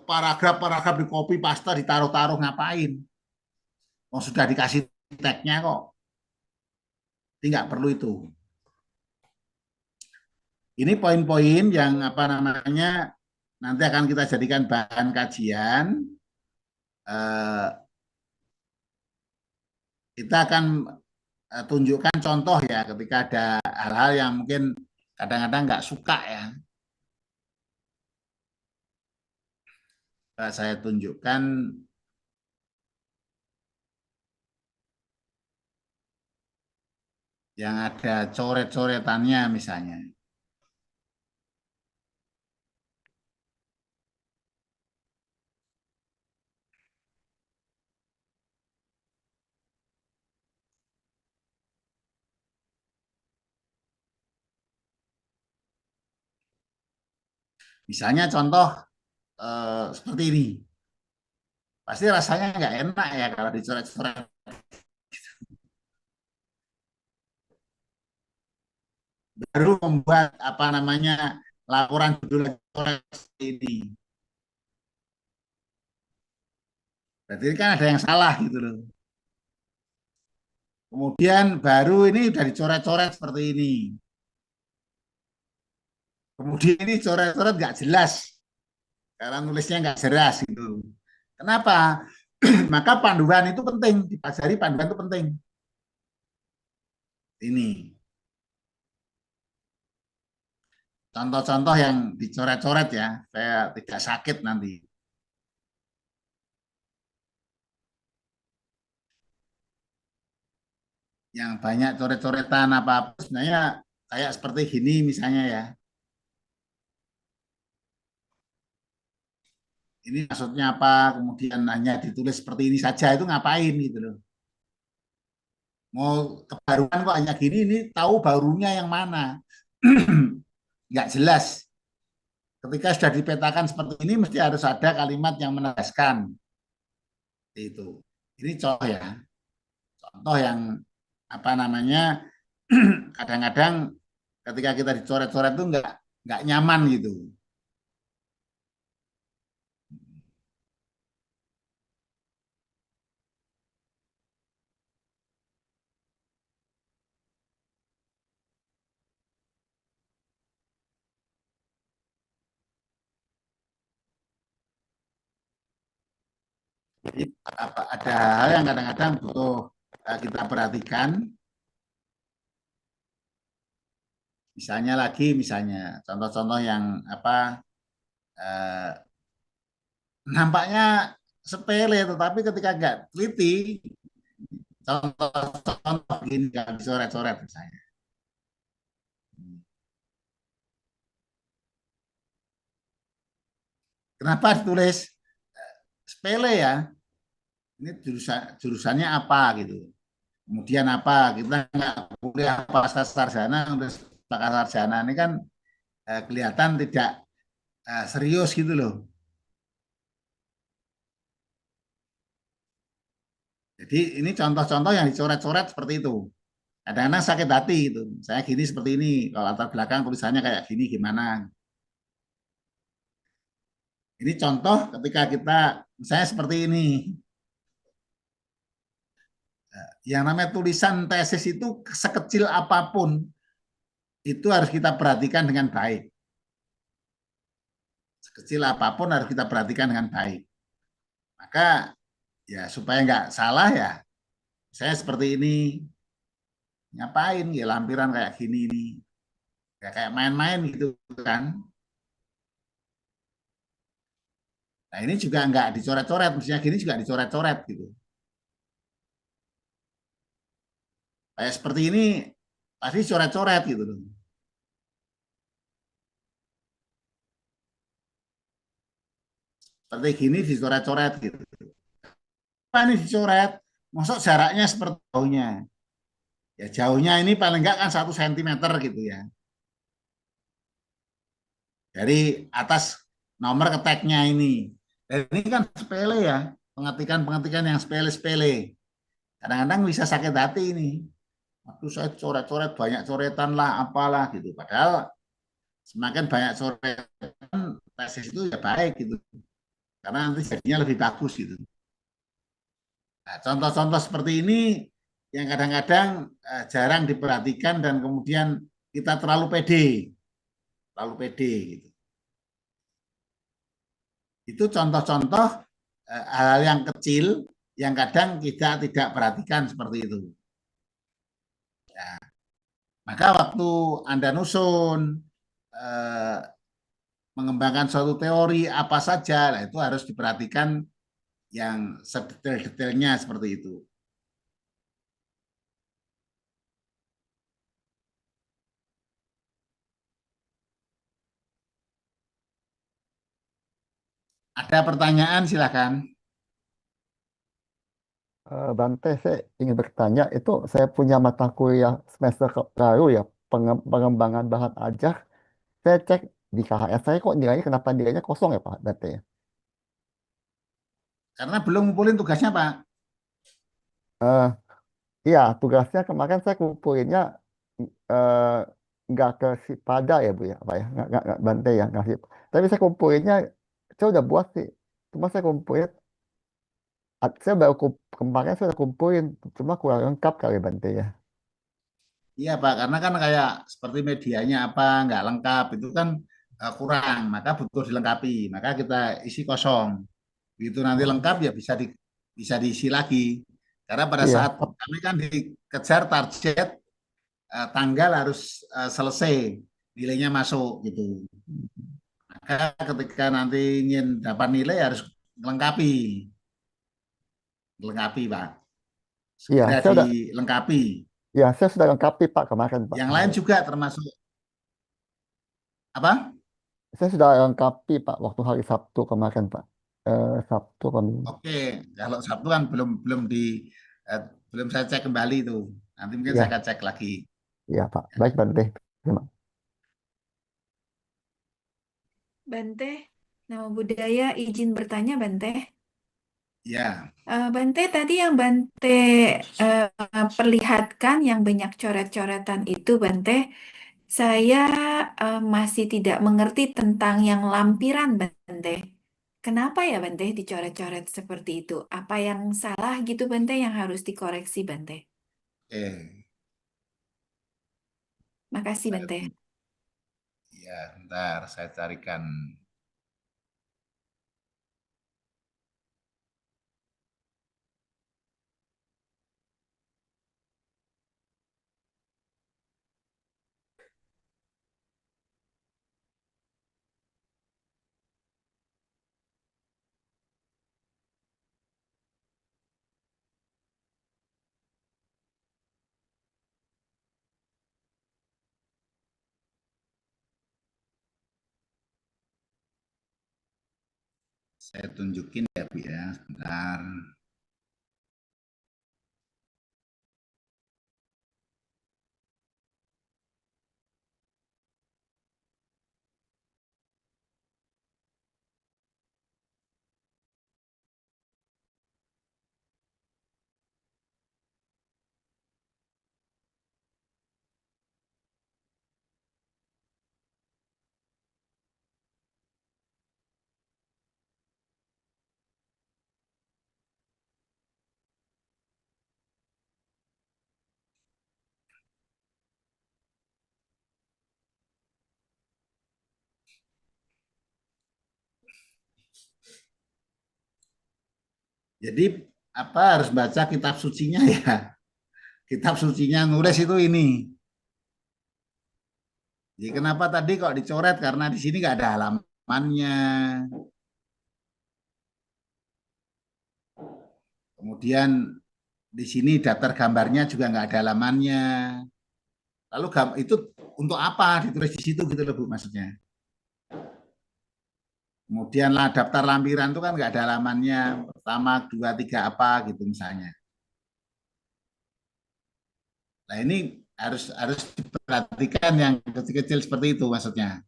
Speaker 1: paragraf-paragraf di copy paste ditaruh-taruh ngapain. Oh, sudah dikasih tagnya kok. Jadi nggak perlu itu. Ini poin-poin yang apa namanya nanti akan kita jadikan bahan kajian. Kita akan tunjukkan contoh ya ketika ada hal-hal yang mungkin kadang-kadang nggak suka ya. Saya tunjukkan yang ada coret-coretannya misalnya. Misalnya contoh seperti ini. Pasti rasanya nggak enak ya kalau dicoret-coret. Baru membuat apa namanya laporan judul coret ini. Berarti kan ada yang salah gitu loh. Kemudian baru ini udah dicoret-coret seperti ini. Kemudian ini coret-coret nggak jelas karena nulisnya nggak jelas gitu. Kenapa? Maka panduan itu penting, dipelajari panduan itu penting. Ini contoh-contoh yang dicoret-coret ya, saya tidak sakit nanti. Yang banyak coret-coretan apa sebenarnya kayak seperti gini misalnya ya. Ini maksudnya apa, kemudian hanya ditulis seperti ini saja, itu ngapain gitu loh. Mau kebaruan kok hanya gini, ini tahu barunya yang mana. Nggak jelas. Ketika sudah dipetakan seperti ini, mesti harus ada kalimat yang menegaskan. Itu. Ini contoh ya. Contoh yang apa namanya, kadang-kadang ketika kita dicoret-coret itu nggak nyaman gitu. Jadi ada hal yang kadang-kadang butuh kita perhatikan. Misalnya contoh-contoh yang apa eh, nampaknya sepele, tetapi ketika nggak teliti, contoh gini nggak dicoret-coret misalnya. Kenapa ditulis sepele ya? Ini jurusannya apa gitu. Kemudian apa? Kita nggak boleh apa sarjana, untuk sarjana ini kan kelihatan tidak serius gitu loh. Jadi ini contoh-contoh yang dicoret-coret seperti itu. Kadang-kadang sakit hati gitu. Saya gini seperti ini. Kalau latar belakang tulisannya kayak gini gimana? Ini contoh ketika kita misalnya seperti ini. Yang namanya tulisan tesis itu sekecil apapun itu harus kita perhatikan dengan baik. Sekecil apapun harus kita perhatikan dengan baik. Maka ya supaya nggak salah ya, saya seperti ini. Ngapain ya lampiran kayak gini nih. Ya kayak main-main gitu kan. Nah ini juga nggak dicoret-coret, mestinya gini juga dicoret-coret gitu. Kayak seperti ini pasti coret-coret gitu loh. Seperti gini dicoret-coret gitu. Apa ini dicoret? Masuk jaraknya seperti jauhnya. Ya jauhnya ini paling enggak kan 1 sentimeter gitu ya. Dari atas nomor keteknya ini. Dan ini kan sepele ya. Pengetikan-pengetikan yang sepele-sepele. Kadang-kadang bisa sakit hati ini. Waktu saya coret-coret banyak coretan lah apalah gitu. Padahal semakin banyak coretan tesis itu ya baik gitu. Karena nanti jadinya lebih bagus gitu. Nah, contoh-contoh seperti ini yang kadang-kadang jarang diperhatikan dan kemudian kita terlalu pede gitu. Itu contoh-contoh hal yang kecil yang kadang kita tidak perhatikan seperti itu. Ya, maka waktu Anda nusun mengembangkan suatu teori apa saja, nah itu harus diperhatikan yang sedetail-detailnya seperti itu. Ada pertanyaan silakan.
Speaker 4: Bante, saya ingin bertanya, itu saya punya mata kuliah semester lalu ya, pengembangan bahan ajar. Saya cek di KHS saya kok nilainya, kenapa nilainya kosong ya Pak Bante?
Speaker 1: Karena belum ngumpulin tugasnya Pak.
Speaker 4: Eh, iya, tugasnya kemarin saya kumpulinnya eh, nggak ke si pada ya Bu ya, Pak ya, nggak Bante ya ngasih. Tapi saya kumpulinnya, saya udah buat sih. Cuma saya kumpulin, saya baru kemarin saya udah kumpulin, cuma kurang lengkap kali Bante ya.
Speaker 1: Iya Pak, karena kan kayak seperti medianya apa nggak lengkap itu kan kurang, maka butuh dilengkapi. Maka kita isi kosong. Begitu nanti
Speaker 4: Oh,
Speaker 1: lengkap ya bisa diisi lagi. Karena pada
Speaker 4: iya,
Speaker 1: saat kami kan dikejar target tanggal harus selesai, nilainya masuk gitu. Maka ketika nanti ingin dapat nilai harus melengkapi, Pak.
Speaker 4: iya,
Speaker 1: Segera
Speaker 4: saya udah
Speaker 1: dilengkapi.
Speaker 4: Ya, saya sudah lengkapi Pak kemarin Pak.
Speaker 1: Yang lain juga termasuk apa?
Speaker 4: Saya sudah lengkapi Pak waktu hari Sabtu kemarin Pak. Sabtu kami.
Speaker 1: Oke, kalau Sabtu kan belum belum di eh, belum saya cek kembali itu. Nanti mungkin saya
Speaker 4: Ya,
Speaker 1: akan cek lagi.
Speaker 4: ya Pak. Baik Bante. Terima.
Speaker 5: Bante, nama budaya izin bertanya Bante.
Speaker 1: Ya,
Speaker 5: Bante, tadi yang Bante perlihatkan yang banyak coret-coretan itu Bante, saya masih tidak mengerti tentang yang lampiran Bante. Kenapa ya Bante dicoret-coret seperti itu? Apa yang salah gitu Bante yang harus dikoreksi Bante?
Speaker 1: oke.
Speaker 5: Makasih
Speaker 1: Saya
Speaker 5: Bante.
Speaker 1: Ya, bentar saya carikan. Saya tunjukin ya, Bu ya. Sebentar. Jadi apa harus baca kitab sucinya ya? Kitab sucinya nulis itu ini. Jadi kenapa tadi kok dicoret? Karena di sini nggak ada halamannya. Kemudian di sini daftar gambarnya juga nggak ada halamannya. Lalu itu untuk apa ditulis di situ gitu loh Bu maksudnya. Kemudian lah daftar lampiran itu kan nggak ada halamannya. Pertama, dua, tiga apa gitu misalnya. Nah ini harus harus diperhatikan yang kecil-kecil seperti itu maksudnya.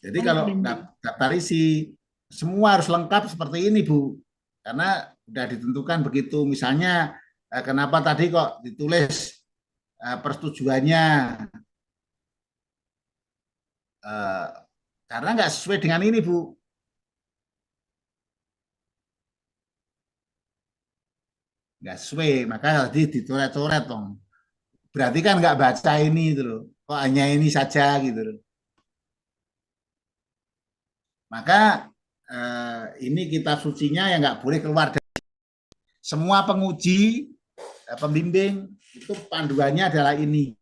Speaker 1: Jadi
Speaker 5: Baik
Speaker 1: kalau
Speaker 5: Bante.
Speaker 1: daftar isi semua harus lengkap seperti ini Bu. Karena sudah ditentukan begitu. Misalnya kenapa tadi kok ditulis persetujuannya eh, karena nggak sesuai dengan ini Bu. Nggak sesuai, maka tadi dicoret-coret dong. Berarti kan nggak baca ini itu loh. Kok hanya ini saja gitu loh. Maka ini kitab sucinya yang nggak boleh keluar dari semua penguji, pembimbing itu panduannya adalah ini.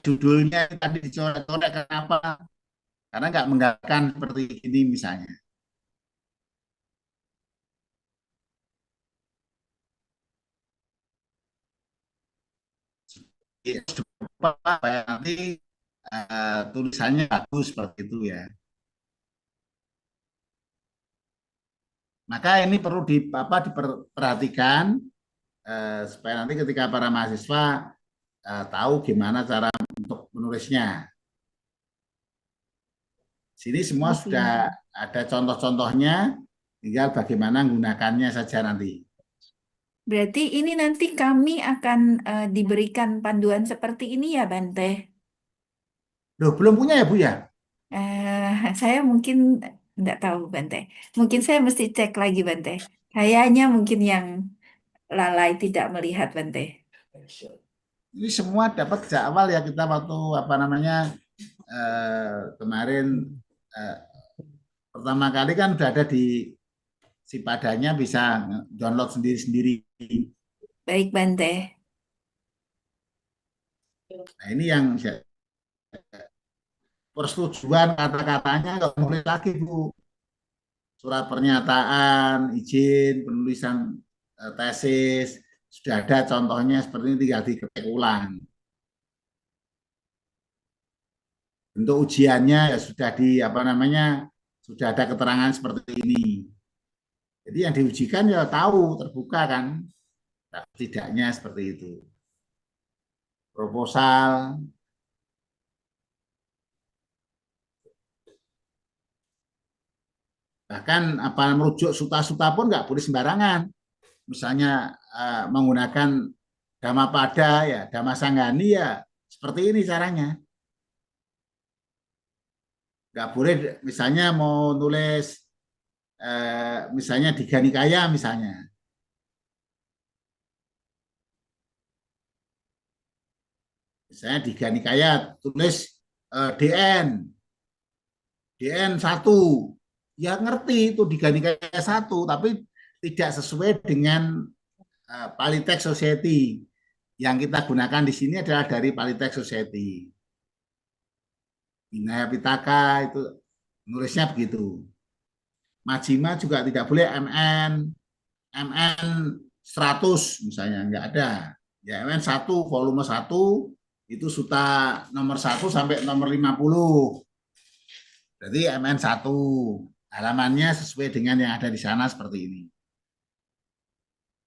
Speaker 1: Judulnya tadi dicoret-coret kenapa? Karena nggak menggambarkan seperti ini misalnya. Supaya nanti tulisannya bagus seperti itu ya. Maka ini perlu diperhatikan supaya nanti ketika para mahasiswa tahu gimana cara untuk menulisnya. Sini semua
Speaker 5: Oke.
Speaker 1: sudah ada contoh-contohnya, tinggal bagaimana menggunakannya saja nanti.
Speaker 5: Berarti ini nanti kami akan diberikan panduan seperti ini ya Bante.
Speaker 1: Loh, belum punya ya Bu ya?
Speaker 5: Saya mungkin nggak tahu Bante. Mungkin saya mesti cek lagi Bante. Kayaknya mungkin yang lalai tidak melihat Bante.
Speaker 1: Ini semua dapat sejak awal ya kita waktu apa namanya kemarin eh, pertama kali kan udah ada di si padanya bisa download sendiri-sendiri.
Speaker 5: Baik Bante.
Speaker 1: Nah ini yang persetujuan kata-katanya nggak boleh lagi Bu. surat pernyataan, izin, penulisan tesis, sudah ada contohnya seperti ini, tinggal diketik ulang. Untuk ujiannya ya sudah sudah ada keterangan seperti ini. Jadi yang diujikan ya tahu, terbuka kan, tidaknya seperti itu. Proposal, bahkan merujuk suta-suta pun nggak boleh sembarangan. Misalnya menggunakan Dhammapada ya, Dhammasanggani ya, seperti ini caranya. Nggak boleh misalnya mau nulis misalnya Digha Nikaya misalnya. Misalnya Digha Nikaya tulis DN 1. Ya ngerti itu Digha Nikaya 1, tapi tidak sesuai dengan Pali-Text Society. Yang kita gunakan di sini adalah dari Pali-Text Society. Vinaya Pitaka itu nulisnya begitu. Majjhima juga tidak boleh MN 100 misalnya, enggak ada. Ya MN 1 volume 1 itu suta nomor 1 sampai nomor 50. Berarti MN 1 halamannya sesuai dengan yang ada di sana seperti ini.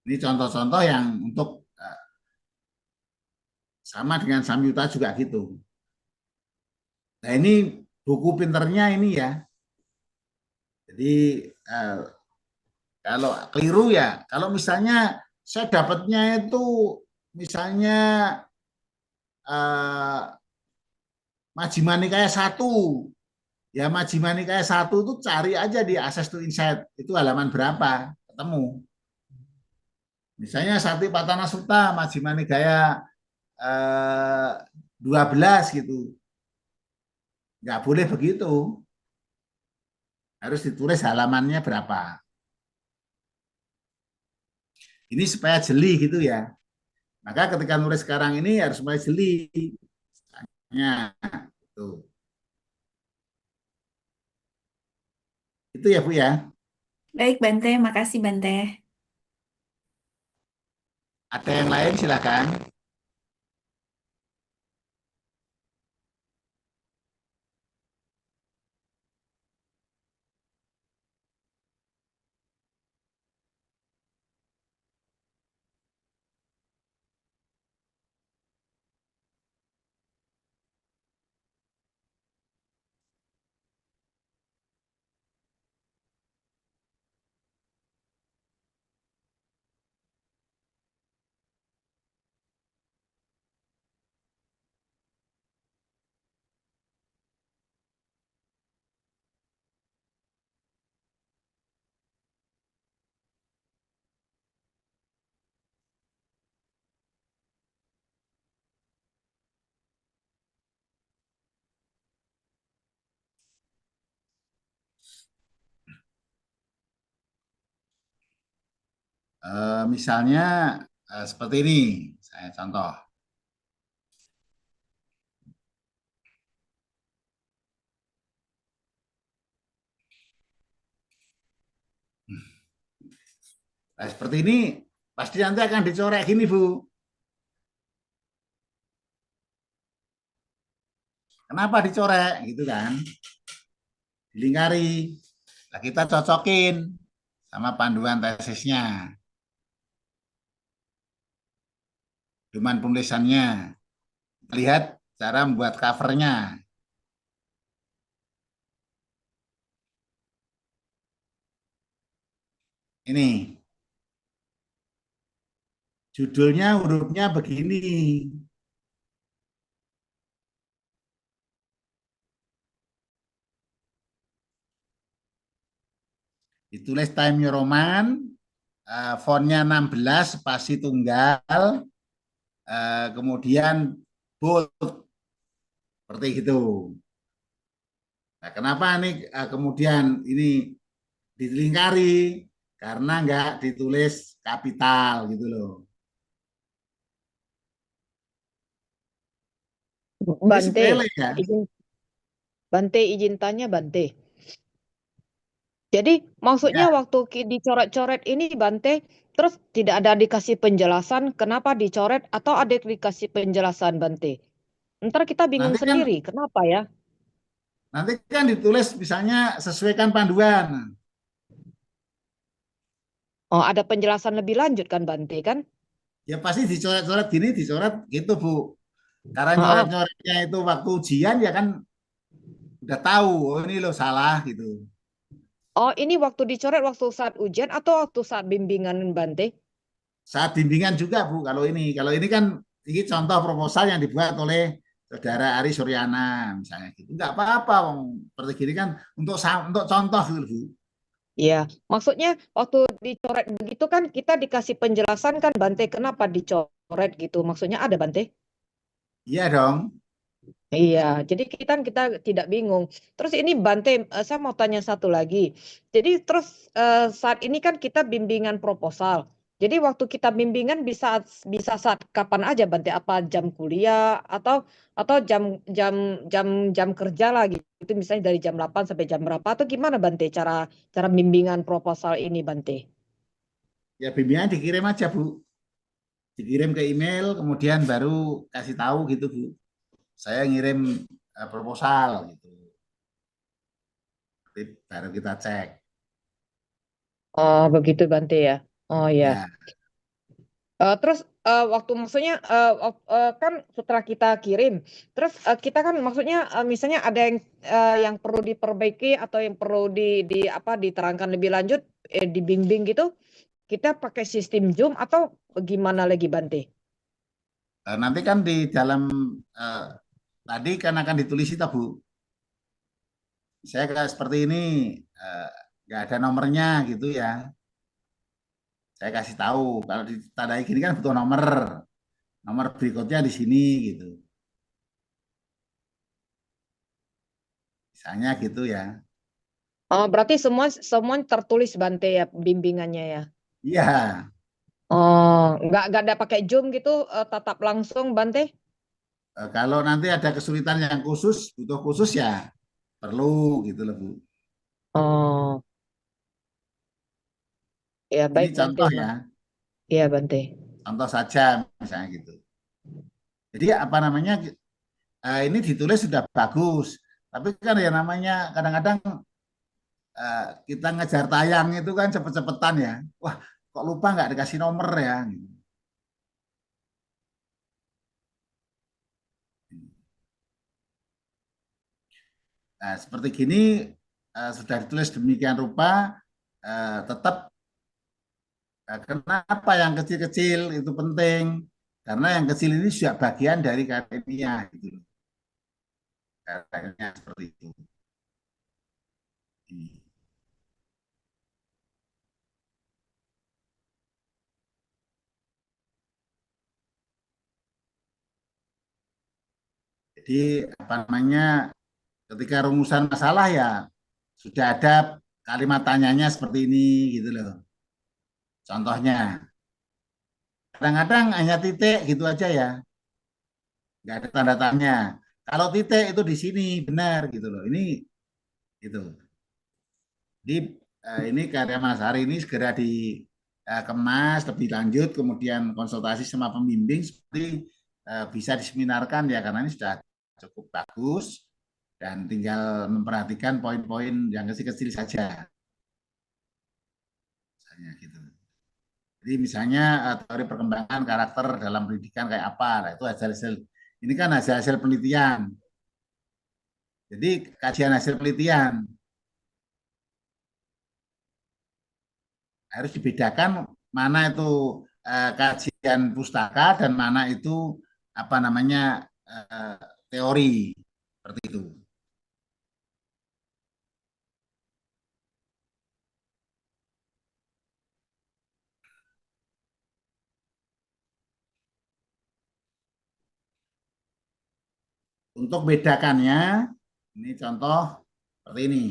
Speaker 1: Ini contoh-contoh yang untuk sama dengan Samyuta juga gitu. Nah ini buku pinternya ini ya. Jadi kalau keliru ya, kalau misalnya saya dapatnya itu misalnya Majjhima Nikaya 1. Ya Majjhima Nikaya 1 itu cari aja di Access to Insight. Itu halaman berapa? Ketemu. Misalnya Satipatthana Sutta Majjhima Nikaya 12 gitu. Nggak boleh begitu. Harus ditulis halamannya berapa. Ini supaya jeli gitu ya. Maka ketika nulis sekarang ini harus mulai jeli. Nah, itu. Itu ya Bu ya.
Speaker 5: Baik, Bante. Makasih, Bante.
Speaker 1: Ada yang lain silakan. Misalnya seperti ini, saya contoh. Nah, seperti ini pasti nanti akan dicorek gini Bu. Kenapa dicorek gitu kan? Dilingkari. Nah, kita cocokin sama panduan tesisnya. Cuman penulisannya. Lihat cara membuat covernya. Ini. Judulnya hurufnya begini. Ditulis Time New Roman, fontnya 16 spasi tunggal, kemudian bold seperti itu. Nah, kenapa nih kemudian ini dilingkari? Karena nggak ditulis kapital gitu loh. Ini
Speaker 3: Bante,
Speaker 1: sepele ya.
Speaker 3: izin, Bante izin tanya Bante. Jadi maksudnya
Speaker 1: Ya,
Speaker 3: waktu dicoret-coret ini Bante, terus tidak ada dikasih penjelasan kenapa dicoret atau ada dikasih penjelasan Bante. Ntar kita bingung
Speaker 1: nanti kan
Speaker 3: sendiri, kenapa ya?
Speaker 1: nanti kan ditulis misalnya sesuaikan panduan.
Speaker 3: Oh, ada penjelasan lebih lanjut kan Bante kan?
Speaker 1: Ya pasti dicoret-coret gini, dicoret gitu Bu. Karena
Speaker 3: Ah, ah.
Speaker 1: nyoret-nyoretnya itu waktu ujian ya kan udah tahu, oh ini loh salah gitu.
Speaker 3: Oh, ini waktu dicoret waktu saat ujian atau waktu saat bimbingan Bante?
Speaker 1: Saat bimbingan juga Bu, kalau ini kan ini contoh proposal yang dibuat oleh Saudara Ari Suryana misalnya gitu. Enggak apa-apa, seperti gini kan untuk contoh gitu Bu.
Speaker 3: Iya, maksudnya waktu dicoret begitu kan kita dikasih penjelasan kan Bante kenapa dicoret gitu. Maksudnya ada Bante?
Speaker 1: Iya dong.
Speaker 3: Iya, jadi kita tidak bingung. Terus ini Bante, saya mau tanya satu lagi. Jadi terus saat ini kan kita bimbingan proposal. Jadi waktu kita bimbingan bisa bisa saat kapan aja Bante? Apa jam kuliah atau jam jam jam kerja lagi? Itu misalnya dari jam 8 sampai jam berapa atau gimana Bante cara cara bimbingan proposal ini Bante?
Speaker 1: Ya bimbingan dikirim aja Bu. Dikirim ke email, kemudian baru kasih tahu gitu Bu. Saya ngirim proposal gitu. Nanti baru kita cek.
Speaker 3: Oh, begitu Bante ya. Oh ya.
Speaker 1: Ya,
Speaker 3: Terus waktu maksudnya kan setelah kita kirim, terus kita kan maksudnya misalnya ada yang perlu diperbaiki atau yang perlu di apa diterangkan lebih lanjut, dibimbing gitu, kita pakai sistem Zoom atau gimana lagi Bante?
Speaker 1: nanti kan di dalam eh, tadi kan akan ditulis itu Bu. Saya kayak seperti ini, eh, nggak ada nomornya gitu ya. Saya kasih tahu kalau ditandai gini kan butuh nomor. Nomor berikutnya di sini gitu. Misalnya gitu ya.
Speaker 3: Oh, berarti semua semua tertulis Bante ya bimbingannya ya.
Speaker 1: Iya,
Speaker 3: Oh, nggak ada pakai Zoom gitu, tatap langsung Bante?
Speaker 1: kalau nanti ada kesulitan yang khusus, butuh khusus ya perlu gitu loh Bu.
Speaker 3: Oh, ya
Speaker 1: Ini
Speaker 3: baik Bante.
Speaker 1: contoh ya,
Speaker 3: Iya Bante.
Speaker 1: contoh saja misalnya gitu. Jadi apa namanya, ini ditulis sudah bagus, tapi kan ya namanya kadang-kadang kita ngejar tayang itu kan cepet-cepetan ya. Wah, kok lupa nggak dikasih nomor ya. Gitu. Nah, seperti gini sudah ditulis demikian rupa, tetap kenapa yang kecil-kecil itu penting? Karena yang kecil ini juga bagian dari karyanya gitu loh. Karyanya seperti itu. Jadi apa namanya, ketika rumusan masalah ya sudah ada kalimat tanyanya seperti ini gitu loh. Contohnya, kadang-kadang hanya titik gitu aja ya, nggak ada tanda tanya. Kalau titik itu di sini benar gitu loh. Ini itu. Jadi ini karya Mas Hari ini segera dikemas lebih lanjut, kemudian konsultasi sama pembimbing seperti bisa diseminarkan ya karena ini sudah cukup bagus dan tinggal memperhatikan poin-poin yang kecil-kecil saja. Misalnya gitu. Jadi misalnya teori perkembangan karakter dalam pendidikan kayak apa, nah, itu hasil-hasil ini kan hasil-hasil penelitian. Jadi kajian hasil penelitian harus dibedakan mana itu kajian pustaka dan mana itu apa namanya eh, teori seperti itu. Untuk bedakannya, ini contoh seperti ini.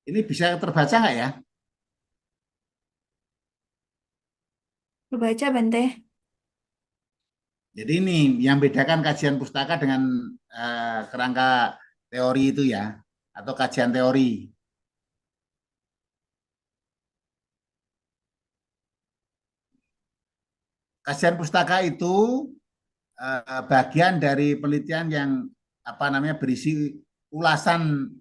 Speaker 1: Ini bisa terbaca nggak ya?
Speaker 5: Kebaca Bante.
Speaker 1: Jadi ini yang bedakan kajian pustaka dengan kerangka teori itu ya, atau kajian teori. Kajian pustaka itu bagian dari penelitian yang berisi ulasan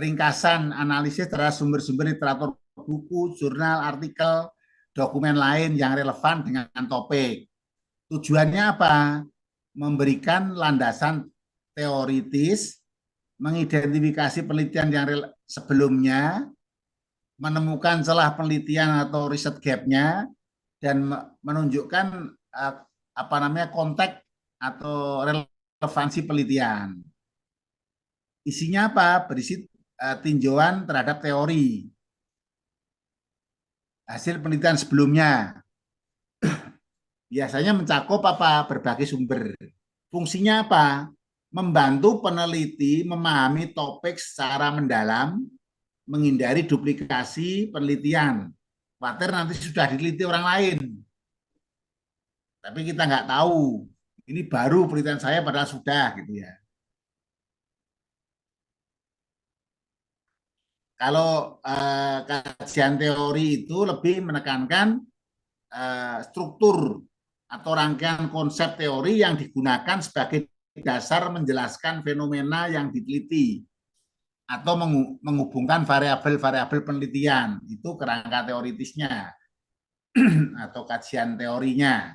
Speaker 1: ringkasan analisis terhadap sumber-sumber literatur buku, jurnal, artikel, dokumen lain yang relevan dengan topik. Tujuannya apa? Memberikan landasan teoritis, mengidentifikasi penelitian yang sebelumnya, menemukan celah penelitian atau riset gap-nya, dan menunjukkan konteks atau relevansi penelitian. Isinya apa? Berisi tinjauan terhadap teori, hasil penelitian sebelumnya. Biasanya mencakup berbagai sumber. Fungsinya apa? Membantu peneliti memahami topik secara mendalam, menghindari duplikasi penelitian. Khawatir nanti sudah diteliti orang lain, tapi kita nggak tahu. Ini baru penelitian saya padahal sudah gitu ya. Kalau kajian teori itu lebih menekankan struktur atau rangkaian konsep teori yang digunakan sebagai dasar menjelaskan fenomena yang diteliti atau menghubungkan variabel-variabel penelitian. Itu kerangka teoritisnya atau kajian teorinya.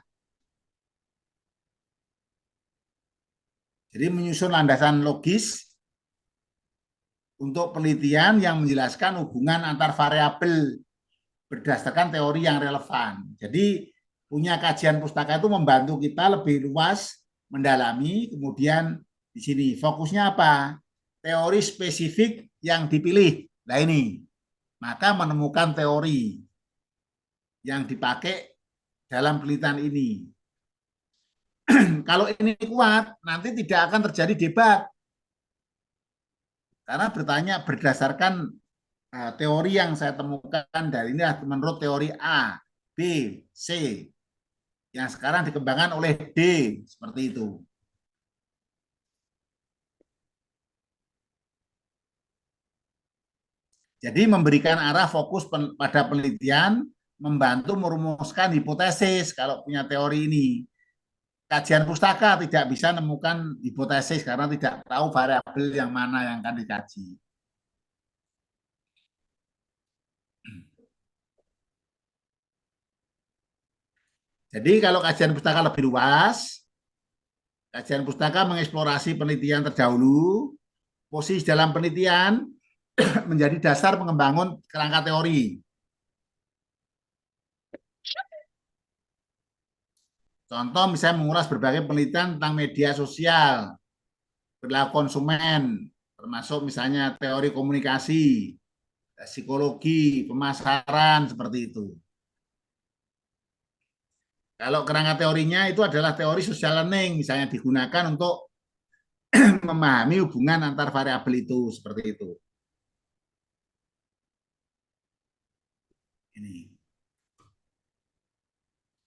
Speaker 1: Jadi menyusun landasan logis untuk penelitian yang menjelaskan hubungan antar variabel berdasarkan teori yang relevan. Jadi punya kajian pustaka itu membantu kita lebih luas mendalami. Kemudian di sini fokusnya apa? Teori spesifik yang dipilih. Nah ini, maka menemukan teori yang dipakai dalam penelitian ini. Kalau ini kuat, nanti tidak akan terjadi debat. Karena bertanya berdasarkan teori yang saya temukan dari ini menurut teori A, B, C, yang sekarang dikembangkan oleh D, seperti itu. Jadi memberikan arah fokus pada penelitian, membantu merumuskan hipotesis kalau punya teori ini. Kajian pustaka tidak bisa menemukan hipotesis karena tidak tahu variabel yang mana yang akan dikaji. Jadi kalau kajian pustaka lebih luas, kajian pustaka mengeksplorasi penelitian terdahulu, posisi dalam penelitian menjadi dasar pengembangan kerangka teori. Contoh misalnya mengulas berbagai penelitian tentang media sosial, perilaku konsumen, termasuk misalnya teori komunikasi, psikologi, pemasaran, seperti itu. Kalau kerangka teorinya itu adalah teori social learning, misalnya digunakan untuk memahami hubungan antar variabel itu, seperti itu.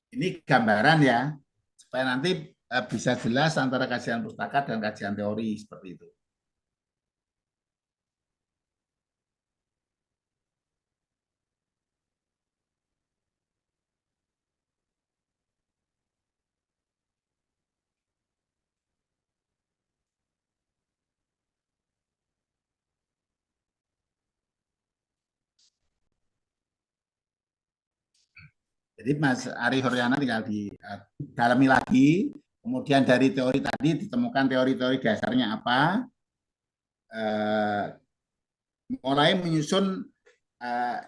Speaker 1: Ini gambaran ya, supaya nanti bisa jelas antara kajian pustaka dan kajian teori, seperti itu. Jadi Mas Ari Horyana tinggal didalami lagi, kemudian dari teori tadi ditemukan teori-teori dasarnya apa, mulai menyusun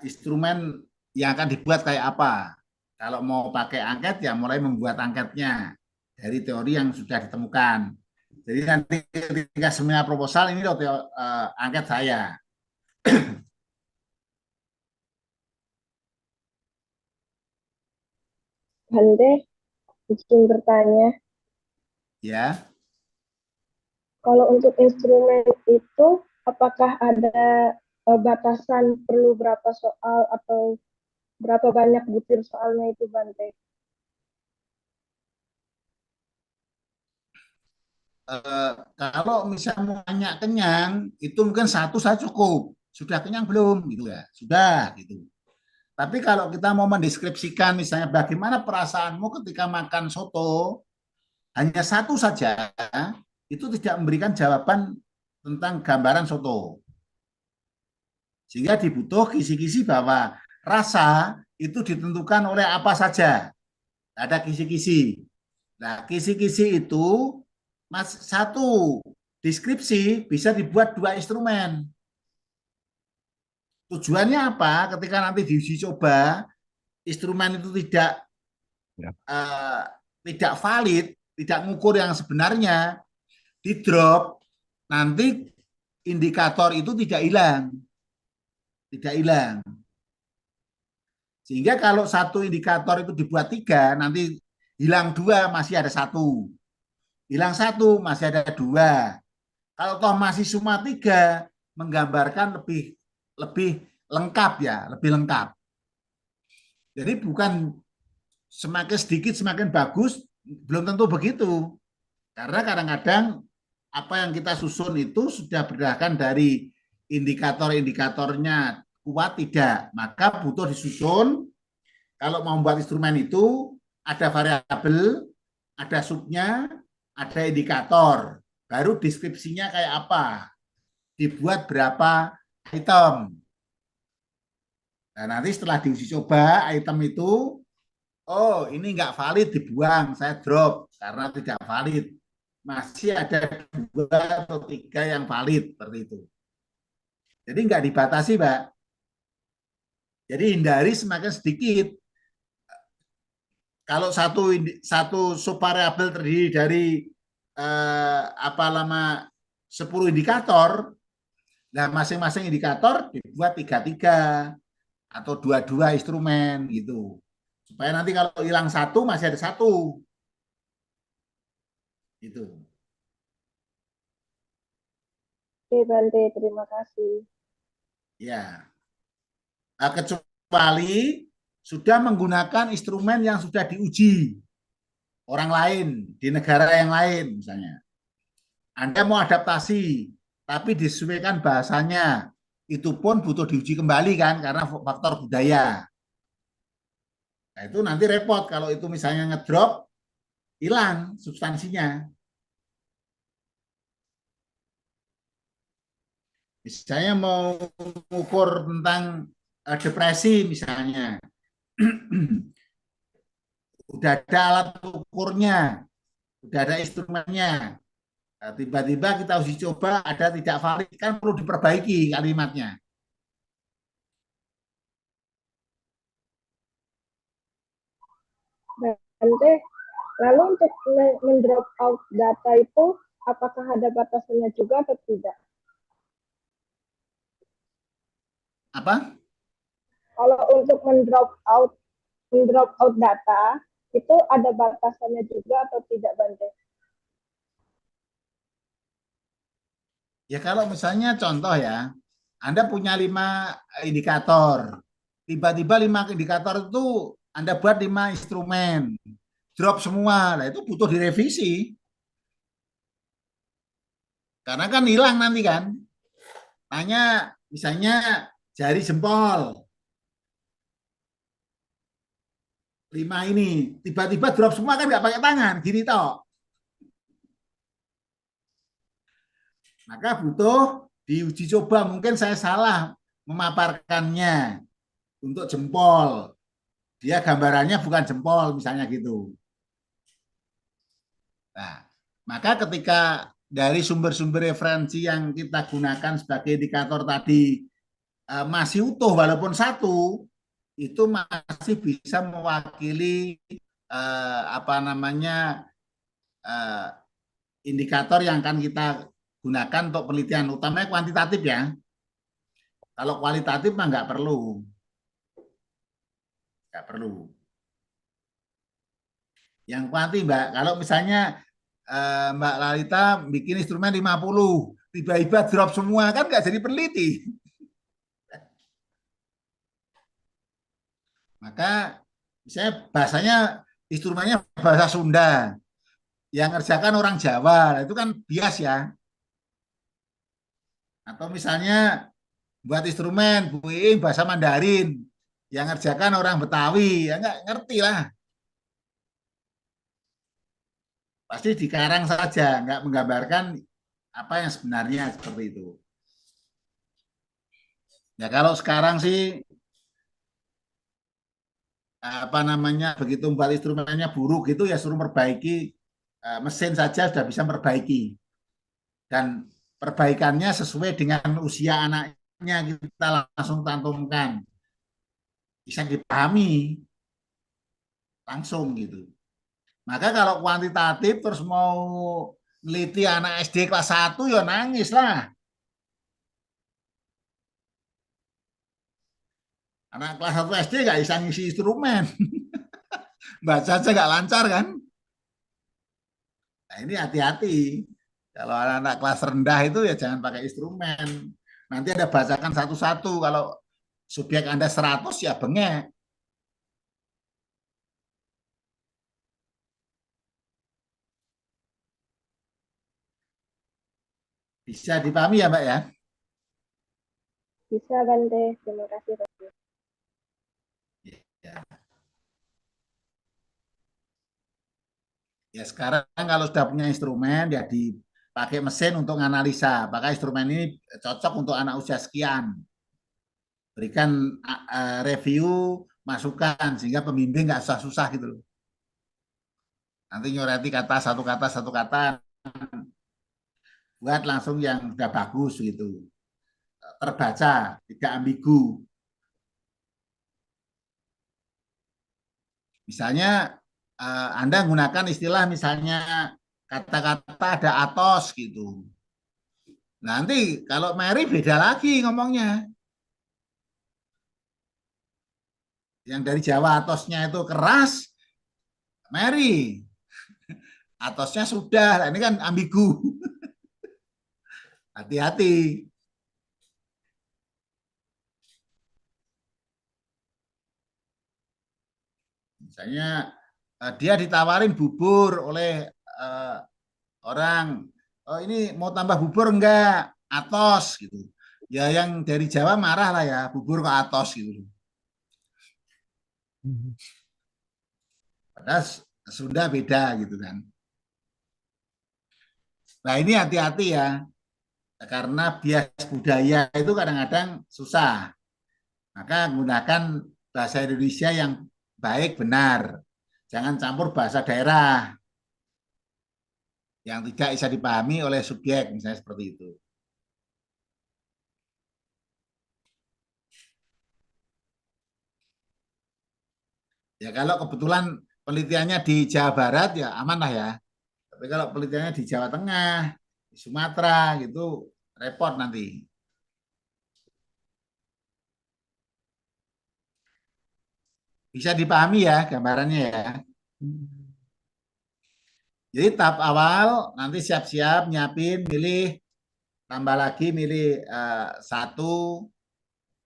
Speaker 1: instrumen yang akan dibuat kayak apa. Kalau mau pakai angket ya mulai membuat angketnya dari teori yang sudah ditemukan. Jadi nanti ketika seminar proposal ini loh angket saya.
Speaker 6: Bante, izin bertanya.
Speaker 1: Ya.
Speaker 6: Kalau untuk instrumen itu, apakah ada batasan perlu berapa soal atau berapa banyak butir soalnya itu, Bante?
Speaker 1: kalau misalnya mau tanya kenyang, itu mungkin satu saja cukup. Sudah kenyang belum? Gitu ya. Sudah, gitu. Tapi kalau kita mau mendeskripsikan misalnya bagaimana perasaanmu ketika makan soto, hanya satu saja, itu tidak memberikan jawaban tentang gambaran soto. Sehingga dibutuh kisi-kisi bahwa rasa itu ditentukan oleh apa saja. Ada kisi-kisi. Nah, kisi-kisi itu satu deskripsi bisa dibuat 2 instrumen. Tujuannya apa? Ketika nanti diuji coba, instrumen itu
Speaker 4: Ya.
Speaker 1: tidak valid, tidak mengukur yang sebenarnya, di drop, nanti indikator itu tidak hilang. Tidak hilang. Sehingga kalau satu indikator itu dibuat 3, nanti hilang 2, masih ada 1. Hilang 1, masih ada 2. Kalau toh masih cuma 3, menggambarkan lebih lengkap ya, lebih lengkap. Jadi bukan semakin sedikit semakin bagus, belum tentu begitu. Karena kadang-kadang apa yang kita susun itu sudah berdasarkan dari indikator-indikatornya kuat tidak, maka butuh disusun. Kalau mau membuat instrumen itu ada variabel, ada subnya, ada indikator, baru deskripsinya kayak apa, dibuat berapa item. Nah, nanti setelah diuji coba item itu, oh ini nggak valid, dibuang, saya drop karena tidak valid. Masih ada 2 atau 3 yang valid seperti itu. Jadi nggak dibatasi, Mbak. Jadi hindari semakin sedikit. Kalau satu subvariabel terdiri dari apa nama 10 indikator, nah masing-masing indikator dibuat 3-3 atau 2-2 instrumen gitu. Supaya nanti kalau hilang 1 masih ada 1. Gitu.
Speaker 6: Oke, Bante, terima kasih.
Speaker 1: Ya. Nah, kecuali sudah menggunakan instrumen yang sudah diuji orang lain di negara yang lain misalnya. Anda mau adaptasi, tapi disesuaikan bahasanya, itu pun butuh diuji kembali kan karena faktor budaya. Nah, itu nanti repot kalau itu misalnya ngedrop, hilang substansinya. Misalnya mau mengukur tentang depresi misalnya, udah ada alat ukurnya, udah ada instrumennya. Nah, tiba-tiba kita uji coba ada tidak valid, kan perlu diperbaiki kalimatnya.
Speaker 6: Bante, lalu untuk mendrop out data itu, apakah ada batasannya juga atau tidak?
Speaker 1: Apa?
Speaker 6: Kalau untuk mendrop out data, itu ada batasannya juga atau tidak, Bante?
Speaker 1: Ya kalau misalnya contoh ya, Anda punya 5 indikator, tiba-tiba 5 indikator itu Anda buat 5 instrumen, drop semua, nah itu butuh direvisi. Karena kan hilang nanti kan. Tanya misalnya jari jempol, 5 ini, tiba-tiba drop semua kan nggak pakai tangan, gini toh. Maka butuh diuji coba, mungkin saya salah memaparkannya untuk jempol. Dia gambarannya bukan jempol misalnya gitu. Nah, maka ketika dari sumber-sumber referensi yang kita gunakan sebagai indikator tadi masih utuh walaupun 1, itu masih bisa mewakili apa namanya indikator yang akan kita gunakan untuk penelitian, utamanya kuantitatif ya. Kalau kualitatif mah nggak perlu. Nggak perlu. Yang kuanti, Mbak, kalau misalnya Mbak Lalita bikin instrumen 50, tiba-tiba drop semua, kan nggak jadi peneliti. Maka misalnya bahasanya, instrumennya bahasa Sunda, yang ngerjakan orang Jawa, itu kan bias ya. Atau misalnya buat instrumen, buing bahasa Mandarin, yang ngerjakan orang Betawi, ya nggak ngerti lah. Pasti dikarang saja, nggak menggambarkan apa yang sebenarnya seperti itu. Ya kalau sekarang sih apa namanya begitu buat instrumennya buruk itu ya suruh perbaiki mesin saja sudah bisa memperbaiki dan perbaikannya sesuai dengan usia anaknya kita langsung cantumkan bisa dipahami langsung gitu. Maka kalau kuantitatif terus mau neliti anak SD kelas 1 ya nangis lah. Anak kelas 1 SD nggak bisa ngisi instrumen. Baca aja nggak lancar kan. Nah ini hati-hati. Kalau anak-anak kelas rendah itu ya jangan pakai instrumen. Nanti ada bacakan satu-satu. Kalau subjek Anda 100 ya bengek. Bisa dipahami ya Mbak ya?
Speaker 6: Bisa Bante, terima kasih Bante.
Speaker 1: Ya. Ya sekarang kalau sudah punya instrumen ya dipakai mesin untuk analisa. Apakah instrumen ini cocok untuk anak usia sekian. Berikan review, masukan sehingga pembimbing nggak susah-susah gitu loh. Nanti nyoreti kata satu kata buat langsung yang sudah bagus gitu. Terbaca, tidak ambigu. Misalnya Anda menggunakan istilah misalnya kata-kata ada atos gitu. Nanti kalau Mary beda lagi ngomongnya. Yang dari Jawa atosnya itu keras, Mary. Atosnya sudah, nah, ini kan ambigu. Hati-hati. Misalnya dia ditawarin bubur oleh orang, oh ini mau tambah bubur enggak? Atos gitu. Ya yang dari Jawa marah lah ya, bubur kok atos gitu. Padahal Sunda beda gitu kan. Nah ini hati-hati ya, karena bias budaya itu kadang-kadang susah. Maka gunakan bahasa Indonesia yang baik benar. Jangan campur bahasa daerah yang tidak bisa dipahami oleh subjek, misalnya seperti itu. Ya kalau kebetulan penelitiannya di Jawa Barat ya aman lah ya. Tapi kalau penelitiannya di Jawa Tengah, di Sumatera gitu repot nanti. Bisa dipahami ya gambarannya ya. Jadi tahap awal nanti siap-siap nyiapin, milih, tambah lagi milih satu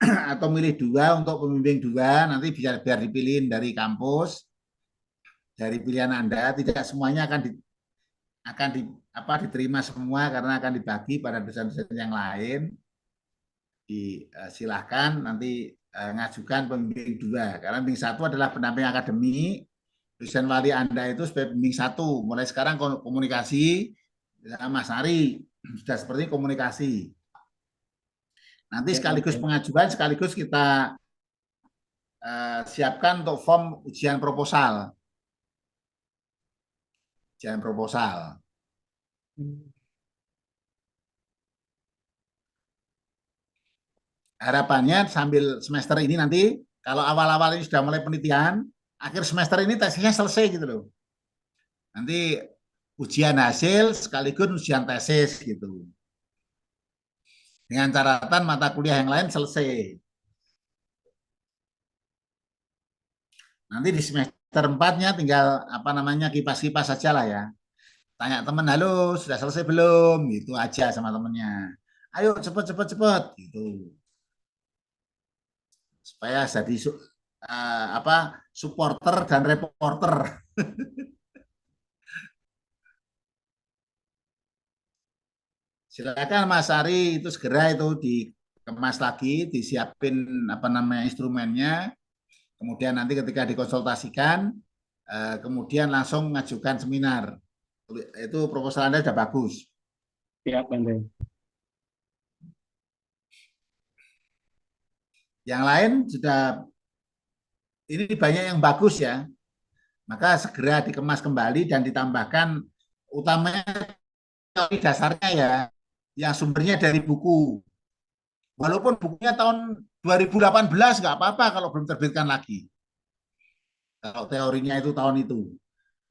Speaker 1: atau milih dua untuk pembimbing dua, nanti biar dipilihin dari kampus, dari pilihan Anda. Tidak semuanya akan diterima semua karena akan dibagi pada dosen-dosen yang lain. Silahkan nanti ngajukan pembimbing dua. Karena pembimbing satu adalah pendamping akademik, dosen wali Anda itu sebagai pembimbing satu. Mulai sekarang komunikasi sama Mas Ari sudah seperti komunikasi. Nanti sekaligus pengajuan, sekaligus kita siapkan untuk form ujian proposal. Ujian proposal. Harapannya sambil semester ini nanti, kalau awal-awal ini sudah mulai penelitian, akhir semester ini tesisnya selesai gitu loh. Nanti ujian hasil sekaligus ujian tesis gitu. Dengan catatan mata kuliah yang lain selesai. Nanti di semester 4-nya tinggal kipas-kipas saja lah ya. Tanya teman, halo sudah selesai belum? Gitu aja sama temennya. Ayo cepet gitu. Supaya jadi supporter dan reporter. Silakan Mas Ari itu segera itu dikemas lagi, disiapin apa namanya instrumennya, kemudian nanti ketika dikonsultasikan, kemudian langsung mengajukan seminar. Itu proposal Anda sudah bagus.
Speaker 7: Siap, Bante.
Speaker 1: Yang lain sudah, ini banyak yang bagus ya, maka segera dikemas kembali dan ditambahkan utamanya teori dasarnya ya, yang sumbernya dari buku. Walaupun bukunya tahun 2018 nggak apa-apa kalau belum terbitkan lagi. Kalau teorinya itu tahun itu.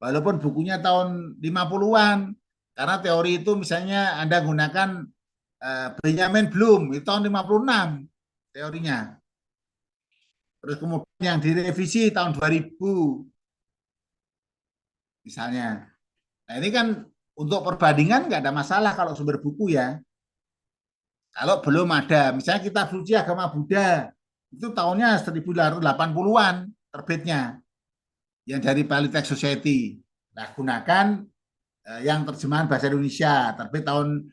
Speaker 1: Walaupun bukunya tahun 50-an, karena teori itu misalnya Anda gunakan Benjamin Bloom, itu tahun 56 teorinya. Terus kemudian yang direvisi tahun 2000 misalnya. Nah ini kan untuk perbandingan nggak ada masalah kalau sumber buku ya. Kalau belum ada, misalnya kitab suci agama Buddha, itu tahunnya 1880-an terbitnya, yang dari Pali Text Society. Nah, gunakan yang terjemahan bahasa Indonesia, terbit tahun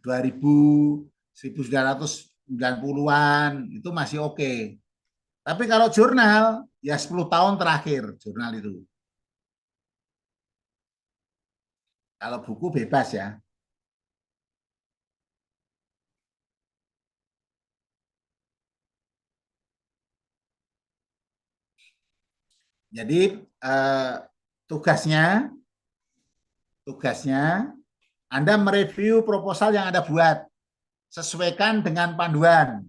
Speaker 1: 2000, 1990-an, itu masih oke. Tapi kalau jurnal, ya 10 tahun terakhir jurnal itu. Kalau buku bebas ya. Jadi tugasnya Anda mereview proposal yang Anda buat, sesuaikan dengan panduan.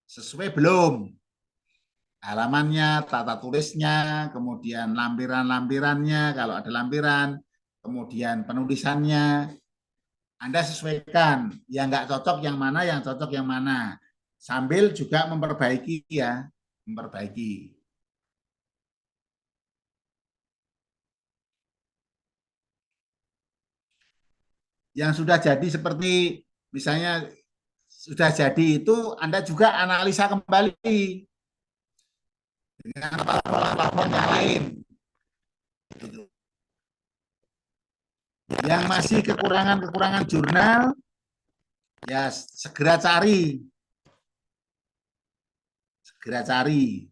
Speaker 1: Sesuai belum? Halamannya, tata tulisnya, kemudian lampiran-lampirannya, kalau ada lampiran, kemudian penulisannya, Anda sesuaikan. Yang nggak cocok yang mana, yang cocok yang mana. Sambil juga memperbaiki ya, memperbaiki. Yang sudah jadi seperti misalnya sudah jadi itu Anda juga analisa kembali dengan platform yang lain. Yang masih kekurangan jurnal, ya segera cari. Segera cari.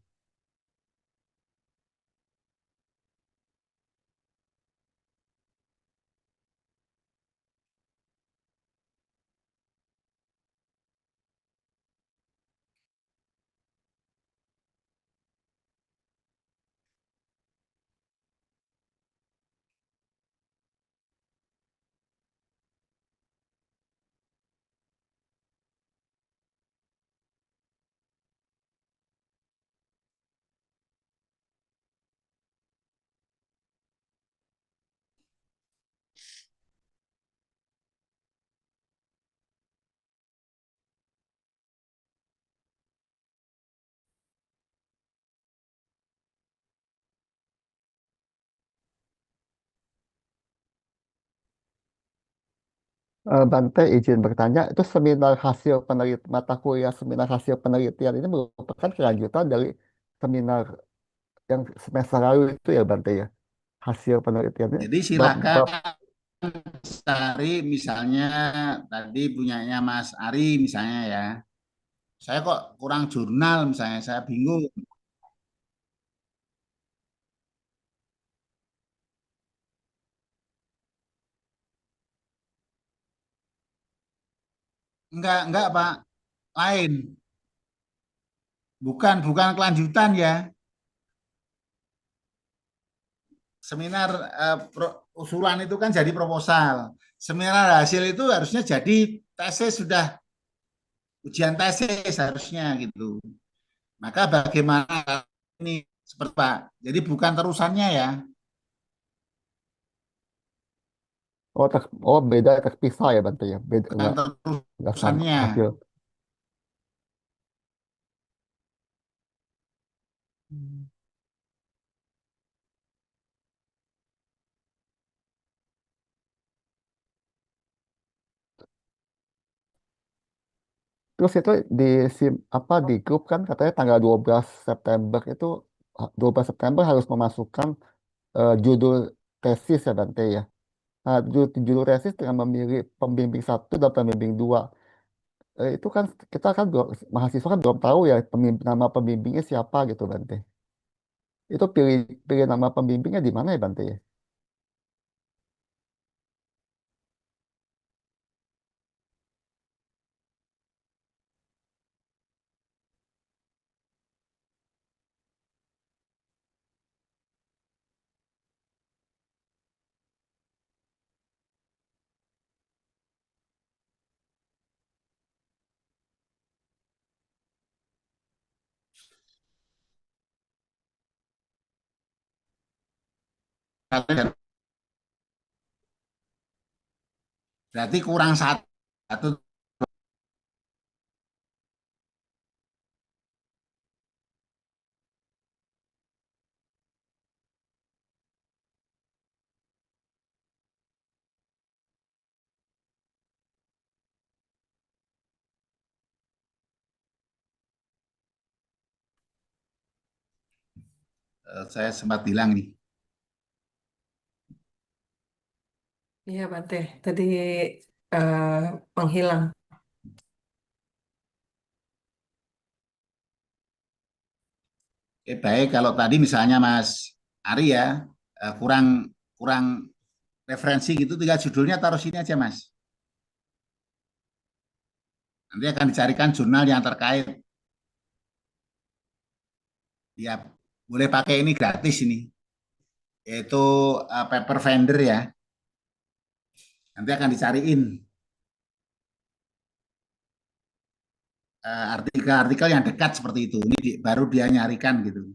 Speaker 4: Bante izin bertanya, itu seminar hasil penelitian mata kuliah seminar hasil penelitian ini merupakan kelanjutan dari seminar yang semester lalu itu ya Bante ya, hasil penelitiannya.
Speaker 1: Jadi silakan cari misalnya tadi punyanya Mas Ari misalnya ya. Saya kok kurang jurnal misalnya, saya bingung. Enggak Pak, lain. Bukan kelanjutan ya. Seminar usulan itu kan jadi proposal. Seminar hasil itu harusnya jadi tesis, sudah ujian tesis harusnya gitu. Maka bagaimana ini seperti Pak. Jadi bukan terusannya ya.
Speaker 4: Oh beda terpisah ya Bante ya, beda
Speaker 1: Bukan
Speaker 4: nggak sama
Speaker 1: terusannya.
Speaker 4: hasil. Terus itu apa di grup kan katanya tanggal 12 September itu 12 September harus memasukkan judul tesis ya Bante ya. Nah, judul tesis dengan memilih pembimbing satu dan pembimbing dua. Itu kan kita kan mahasiswa kan belum tahu ya nama pembimbingnya siapa gitu Bante. Itu pilih pilih nama pembimbingnya di mana ya Bante ya?
Speaker 1: Berarti kurang satu. Saya sempat bilang nih.
Speaker 7: Iya, Bante. Tadi eh, menghilang.
Speaker 1: Baik, kalau tadi misalnya Mas Ari ya, kurang kurang referensi gitu, tinggal judulnya taruh sini aja Mas. Nanti akan dicarikan jurnal yang terkait. Ya, boleh pakai ini gratis ini, yaitu paper vendor ya. Nanti akan dicariin artikel-artikel yang dekat seperti itu. Ini baru dia nyarikan gitu.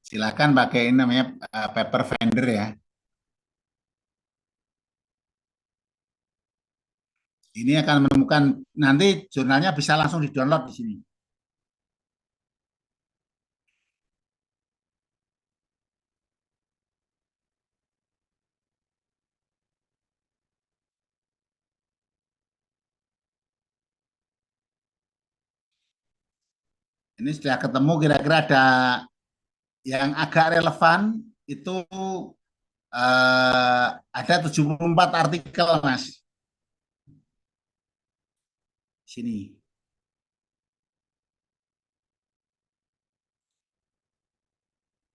Speaker 1: Silakan pakai ini namanya paper vendor ya. Ini akan menemukan nanti jurnalnya bisa langsung di-download di sini. Ini sudah ketemu kira-kira ada yang agak relevan itu ada 74 artikel Mas. Sini.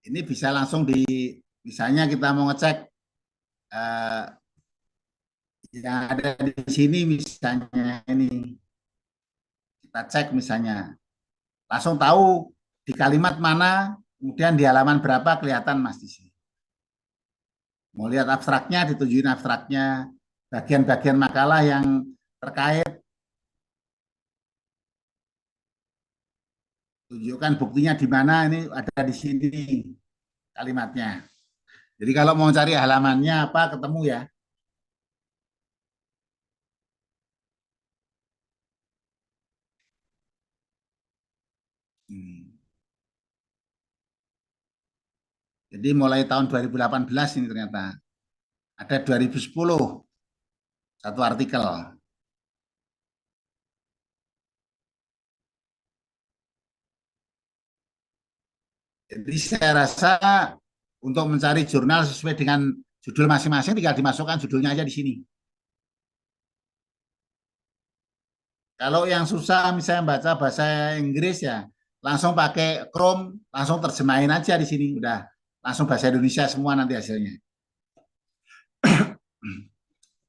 Speaker 1: Ini bisa langsung misalnya kita mau ngecek eh, yang ada di sini misalnya ini. Kita cek misalnya. Langsung tahu di kalimat mana, kemudian di halaman berapa kelihatan Mas di sini. Mau lihat abstraknya, ditunjukin abstraknya, bagian-bagian makalah yang terkait, tunjukkan buktinya di mana, ini ada di sini kalimatnya. Jadi kalau mau cari halamannya apa, ketemu ya. Jadi mulai tahun 2018 ini ternyata ada 2010 satu artikel. Jadi saya rasa untuk mencari jurnal sesuai dengan judul masing-masing tinggal dimasukkan judulnya aja di sini. Kalau yang susah misalnya baca bahasa Inggris ya langsung pakai Chrome, langsung terjemahin aja di sini udah langsung bahasa Indonesia semua nanti hasilnya.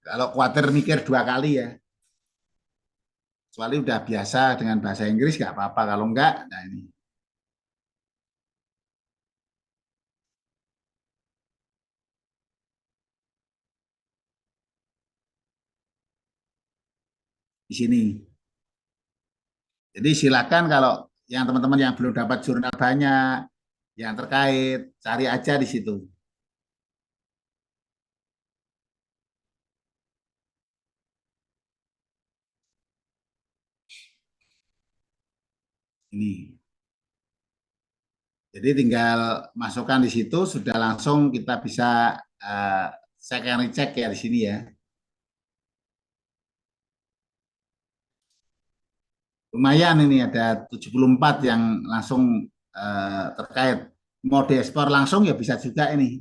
Speaker 1: Kalau khawatir mikir dua kali ya. Kecuali udah biasa dengan bahasa Inggris nggak apa-apa, kalau enggak, nah ini. Di sini. Jadi silakan kalau yang teman-teman yang belum dapat jurnal banyak, yang terkait, cari aja di situ. Ini. Jadi tinggal masukkan di situ, sudah langsung kita bisa check and recheck ya di sini ya. lumayan ini ada 74 yang langsung terkait. Mau diekspor langsung ya bisa juga ini.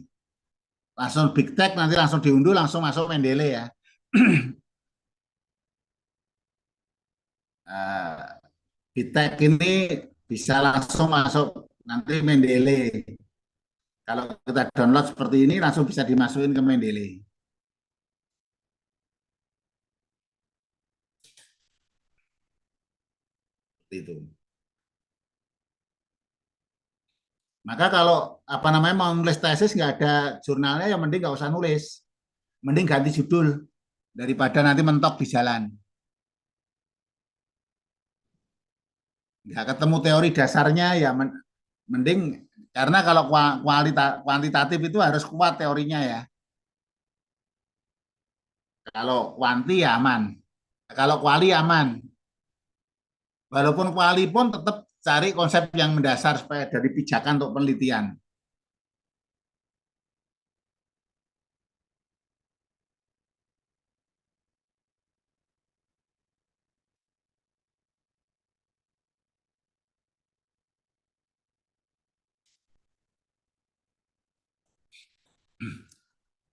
Speaker 1: Langsung big tech nanti langsung diunduh langsung masuk Mendeley ya. Eh, big tech ini bisa langsung masuk nanti Mendeley. Kalau kita download seperti ini langsung bisa dimasukin ke Mendeley. Seperti itu. Maka kalau apa namanya mau nulis tesis nggak ada jurnalnya, ya mending nggak usah nulis, mending ganti judul daripada nanti mentok di jalan. Nggak ketemu teori dasarnya ya mending, karena kalau kuantitatif itu harus kuat teorinya ya. Kalau kuanti ya aman, kalau kuali aman. Walaupun kuali pun tetap cari konsep yang mendasar supaya dari pijakan untuk penelitian.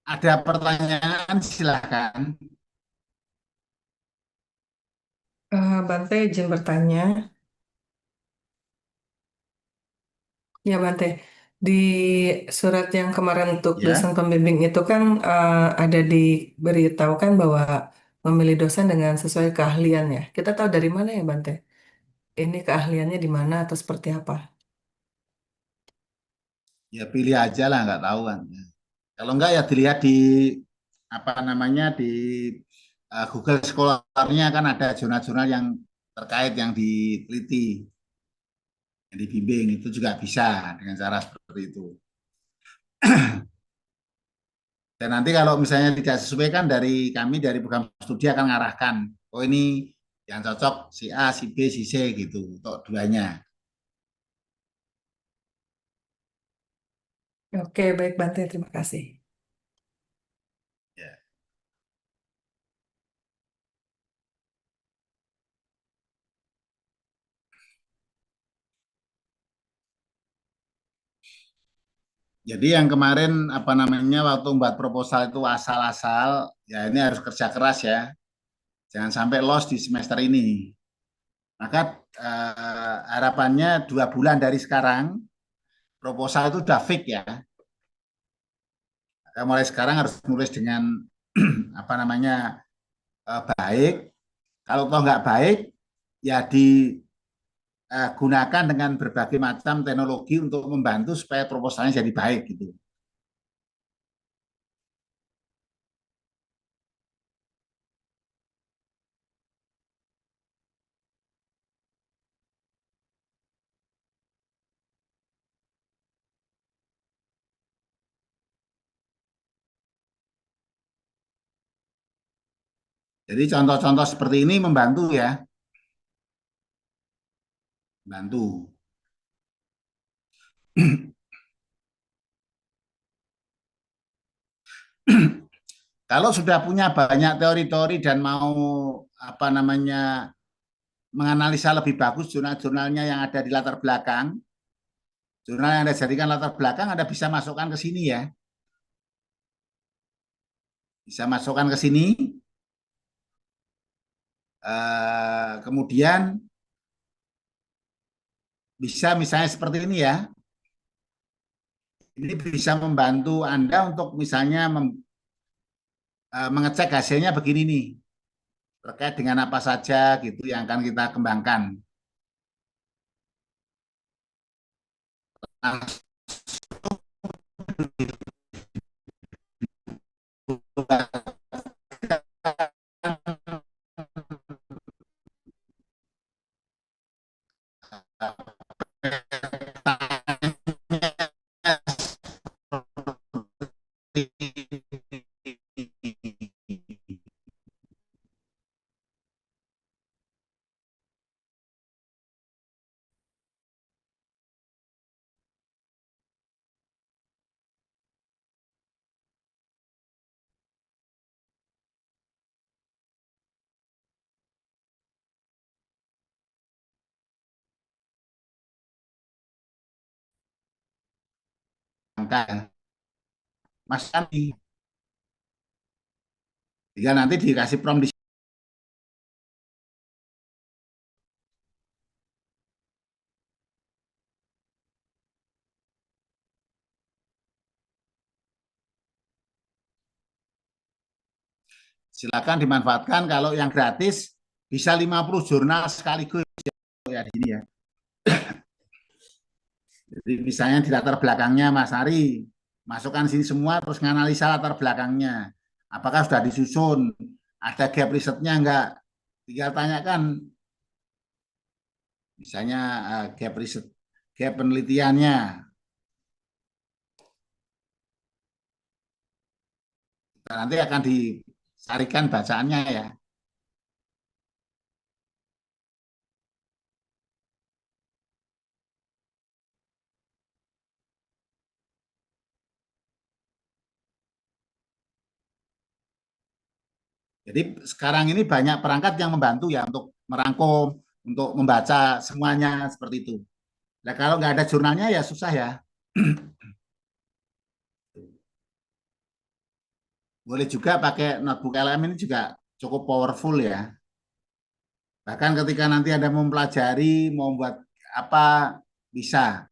Speaker 1: Ada pertanyaan silakan.
Speaker 7: Bante izin bertanya. Ya, Bante. Di surat yang kemarin untuk dosen
Speaker 1: Ya,
Speaker 7: pembimbing itu kan ada diberitahukan bahwa memilih dosen dengan sesuai keahlian ya. Kita tahu dari mana ya, Bante? Ini keahliannya di mana atau seperti apa?
Speaker 1: ya pilih aja lah, nggak tahu kan. Kalau enggak ya dilihat di apa namanya di Google Scholar-nya kan ada jurnal-jurnal yang terkait yang diteliti, yang dibimbing itu juga bisa dengan cara seperti itu. Dan nanti kalau misalnya tidak sesuai kan dari kami dari program studi akan mengarahkan, oh ini yang cocok si A, si B, si C gitu untuk duanya.
Speaker 7: Oke, baik Bante, terima kasih.
Speaker 1: Ya. Jadi yang kemarin apa namanya waktu membuat proposal itu asal-asal, ya ini harus kerja keras ya. Jangan sampai loss di semester ini. Maka harapannya 2 bulan dari sekarang proposal itu udah fix ya. Maka mulai sekarang harus nulis dengan apa namanya baik. Kalau toh nggak baik, ya digunakan dengan berbagai macam teknologi untuk membantu supaya proposalnya jadi baik gitu. Jadi contoh-contoh seperti ini membantu ya, bantu. Kalau sudah punya banyak teori-teori dan mau apa namanya menganalisa lebih bagus jurnal-jurnalnya yang ada di latar belakang, jurnal yang Anda jadikan latar belakang, Anda bisa masukkan ke sini ya. Bisa masukkan ke sini. Kemudian bisa misalnya seperti ini ya. Ini bisa membantu Anda untuk misalnya mengecek hasilnya begini nih. Terkait dengan apa saja gitu yang akan kita kembangkan. angka. Mas Andi, tinggal nanti dikasih prompt di silakan dimanfaatkan. Kalau yang gratis bisa 50 jurnal sekaligus ya di sini ya. Jadi misalnya di latar belakangnya Mas Ari, masukkan sini semua terus nganalisa latar belakangnya. Apakah sudah disusun? Ada gap risetnya enggak? Tinggal tanyakan misalnya gap riset, gap penelitiannya. Nanti akan disarikan bacaannya ya. Jadi sekarang ini banyak perangkat yang membantu ya untuk merangkum, untuk membaca semuanya seperti itu. Nah kalau nggak ada jurnalnya ya susah ya. Boleh juga pakai notebook LM ini juga cukup powerful ya. Bahkan ketika nanti ada mau mempelajari, mau buat apa, bisa.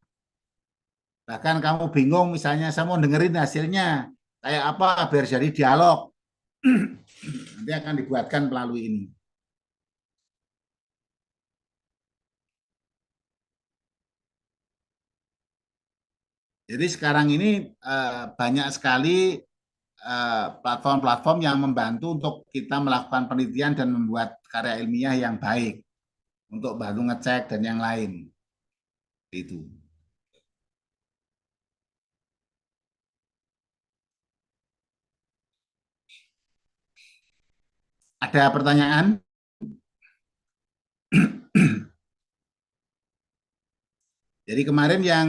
Speaker 1: Bahkan kamu bingung misalnya saya mau dengerin hasilnya, kayak apa biar jadi dialog. Nanti akan dibuatkan melalui ini. Jadi sekarang ini banyak sekali platform-platform yang membantu untuk kita melakukan penelitian dan membuat karya ilmiah yang baik untuk bantu ngecek dan yang lain. Itu. Ada pertanyaan? Jadi kemarin yang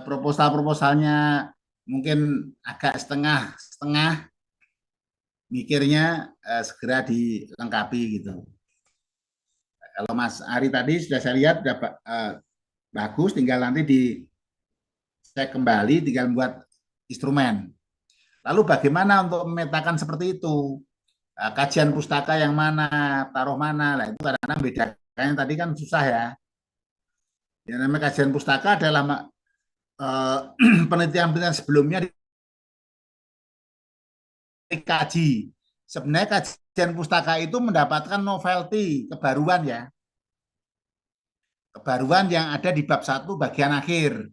Speaker 1: proposal-proposalnya mungkin agak setengah-setengah mikirnya segera dilengkapi gitu. Kalau Mas Ari tadi sudah saya lihat sudah bagus, tinggal nanti dicek kembali, tinggal membuat instrumen. Lalu bagaimana untuk memetakan seperti itu? Kajian pustaka yang mana, taruh mana, lah itu kadang-kadang bedakannya tadi kan susah ya. Yang namanya kajian pustaka adalah penelitian-penelitian sebelumnya dikaji. Sebenarnya kajian pustaka itu mendapatkan novelty, kebaruan ya. Kebaruan yang ada di bab 1 bagian akhir.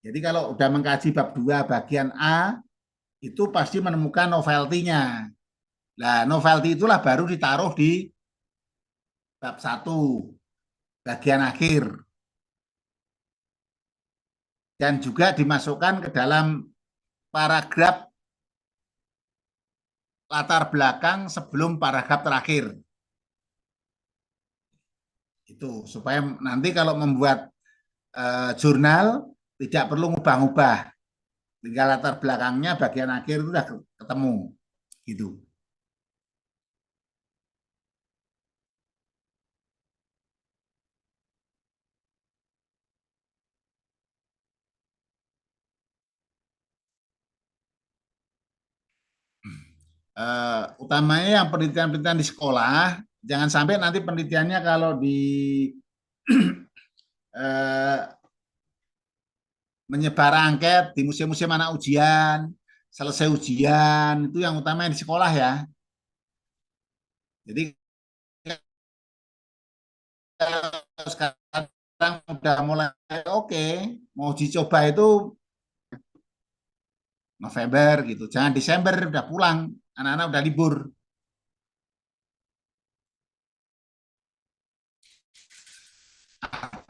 Speaker 1: Jadi kalau udah mengkaji bab 2 bagian A, itu pasti menemukan novelty-nya. Nah, novelty itulah baru ditaruh di bab 1 bagian akhir. Dan juga dimasukkan ke dalam paragraf latar belakang sebelum paragraf terakhir. Itu supaya nanti kalau membuat jurnal tidak perlu ngubah-ngubah. Tinggal latar belakangnya bagian akhir itu sudah ketemu. Gitu. Utamanya yang penelitian-penelitian di sekolah, jangan sampai nanti penelitiannya kalau di menyebar angket di museum-museum anak ujian, selesai ujian, itu yang utama di sekolah ya. Jadi sekarang udah mulai oke, mau dicoba itu November gitu. Jangan Desember udah pulang, anak-anak udah libur.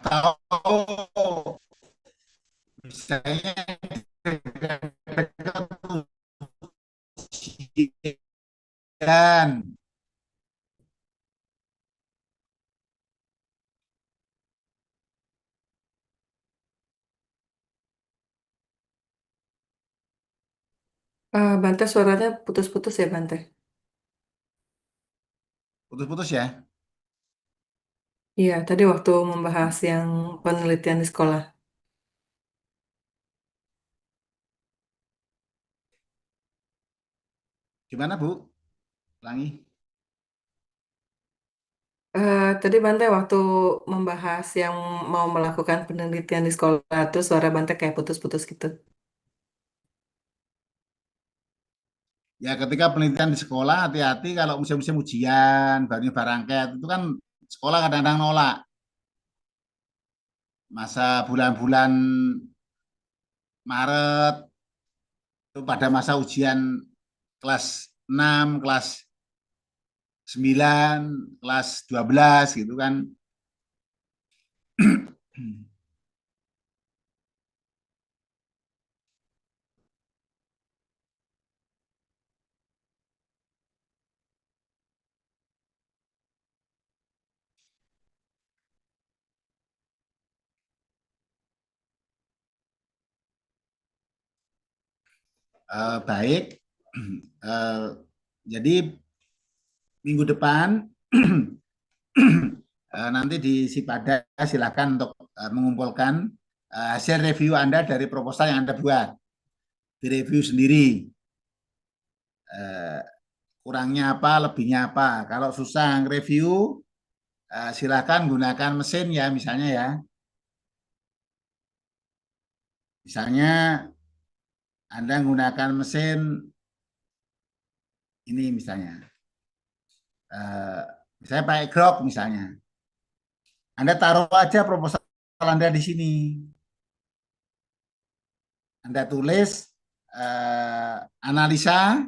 Speaker 1: Atau misalnya ujian.
Speaker 7: Bante suaranya putus-putus ya Bante.
Speaker 1: Putus-putus ya.
Speaker 7: Iya, tadi waktu membahas yang penelitian di sekolah.
Speaker 1: Gimana Bu? Ulangi.
Speaker 7: Tadi Bante waktu membahas yang mau melakukan penelitian di sekolah tuh suara Bante kayak putus-putus gitu.
Speaker 1: Ya ketika penelitian di sekolah hati-hati kalau musim-musim ujian, barangkait itu kan sekolah kadang-kadang nolak. Masa bulan-bulan Maret itu pada masa ujian kelas 6, kelas 9, kelas 12 gitu kan. Baik. Jadi minggu depan nanti di Sipada silakan untuk mengumpulkan hasil review Anda dari proposal yang Anda buat. Direview sendiri. Kurangnya apa, lebihnya apa. Kalau susah review, silakan gunakan mesin ya, misalnya ya. Misalnya Anda menggunakan mesin ini misalnya. Misalnya pakai Grok misalnya. Anda taruh aja proposal Anda di sini. Anda tulis analisa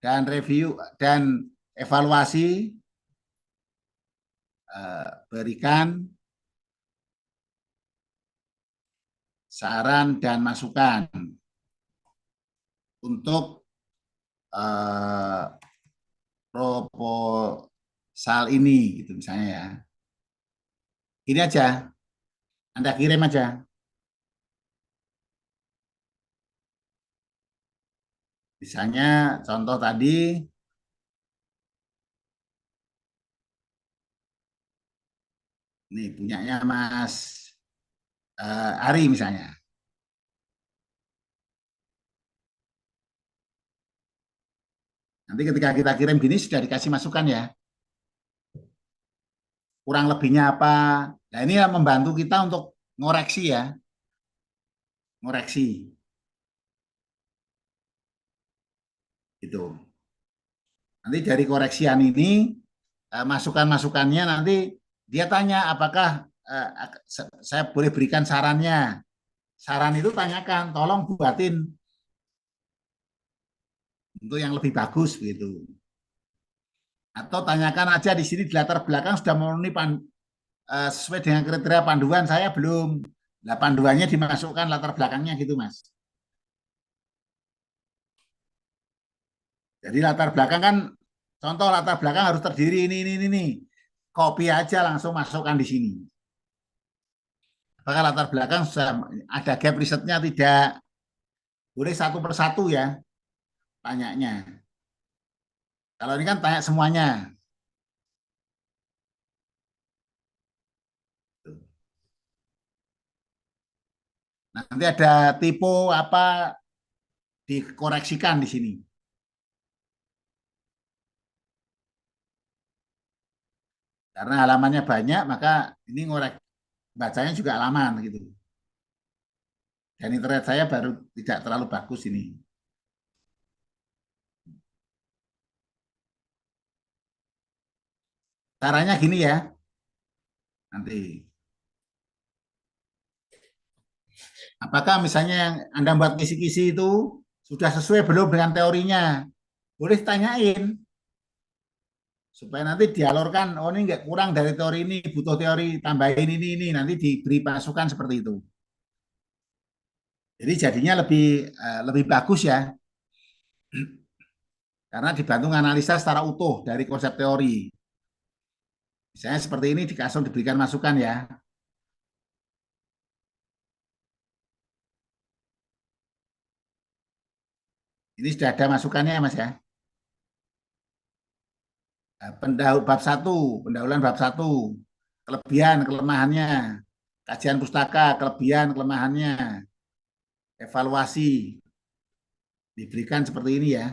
Speaker 1: dan review dan evaluasi, berikan saran dan masukan untuk proposal ini, gitu misalnya ya. Ini aja, Anda kirim aja. Misalnya contoh tadi, nih punyanya Mas Ari misalnya. Nanti ketika kita kirim gini sudah dikasih masukan ya. Kurang lebihnya apa. Nah ini yang membantu kita untuk ngoreksi ya. Ngoreksi. Gitu. Nanti dari koreksian ini, masukan-masukannya nanti dia tanya apakah saya boleh berikan sarannya. Saran itu tanyakan, tolong buatin untuk yang lebih bagus begitu. Atau tanyakan aja di sini di latar belakang sudah memenuhi sesuai dengan kriteria panduan, saya belum. Nah, panduannya dimasukkan latar belakangnya gitu Mas. Jadi latar belakang kan, contoh latar belakang harus terdiri ini. Copy aja langsung masukkan di sini. Apakah latar belakang sudah ada gap risetnya tidak? Boleh satu persatu ya tanyanya. Kalau ini kan tanya semuanya. Nanti ada tipe apa dikoreksikan di sini. Karena halamannya banyak, maka ini ngorek bacanya juga halaman gitu. Dan internet saya baru tidak terlalu bagus ini. Caranya gini ya, nanti. Apakah misalnya yang Anda buat kisi-kisi itu sudah sesuai belum dengan teorinya? Boleh tanyain. Supaya nanti dialurkan, oh ini nggak kurang dari teori ini, butuh teori tambahin ini, nanti diberi masukan seperti itu. Jadi jadinya lebih bagus ya, karena dibantu analisa secara utuh dari konsep teori. Misalnya seperti ini dikasih diberikan masukan ya. Ini sudah ada masukannya ya Mas ya. Bab 1, pendahuluan bab 1, kelebihan, kelemahannya, kajian pustaka, kelebihan, kelemahannya, evaluasi. Diberikan seperti ini ya.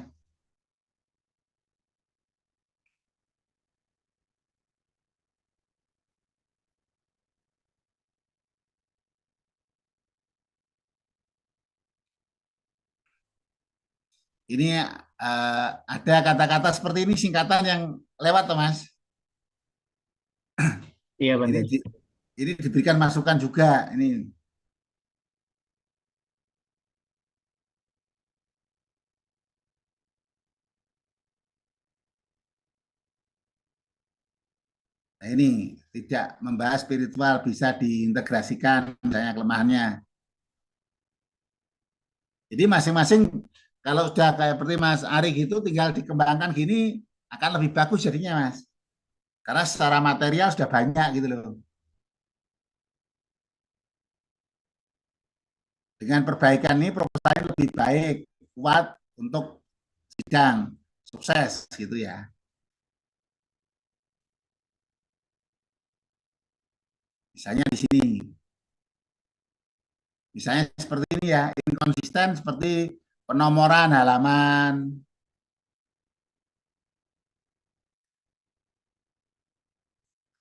Speaker 1: Ini ada kata-kata seperti ini singkatan yang lewat, Mas.
Speaker 8: Iya,
Speaker 1: Ini
Speaker 8: Bante.
Speaker 1: ini diberikan masukan juga ini. Nah, ini tidak membahas spiritual, bisa diintegrasikan misalnya kelemahannya. Jadi masing-masing kalau sudah kayak seperti Mas Ari gitu tinggal dikembangkan gini akan lebih bagus jadinya, Mas. Karena secara material sudah banyak gitu loh. Dengan perbaikan ini proposalnya lebih baik, kuat untuk sidang, sukses gitu ya. Misalnya di sini. Misalnya seperti ini ya, inkonsisten seperti penomoran halaman.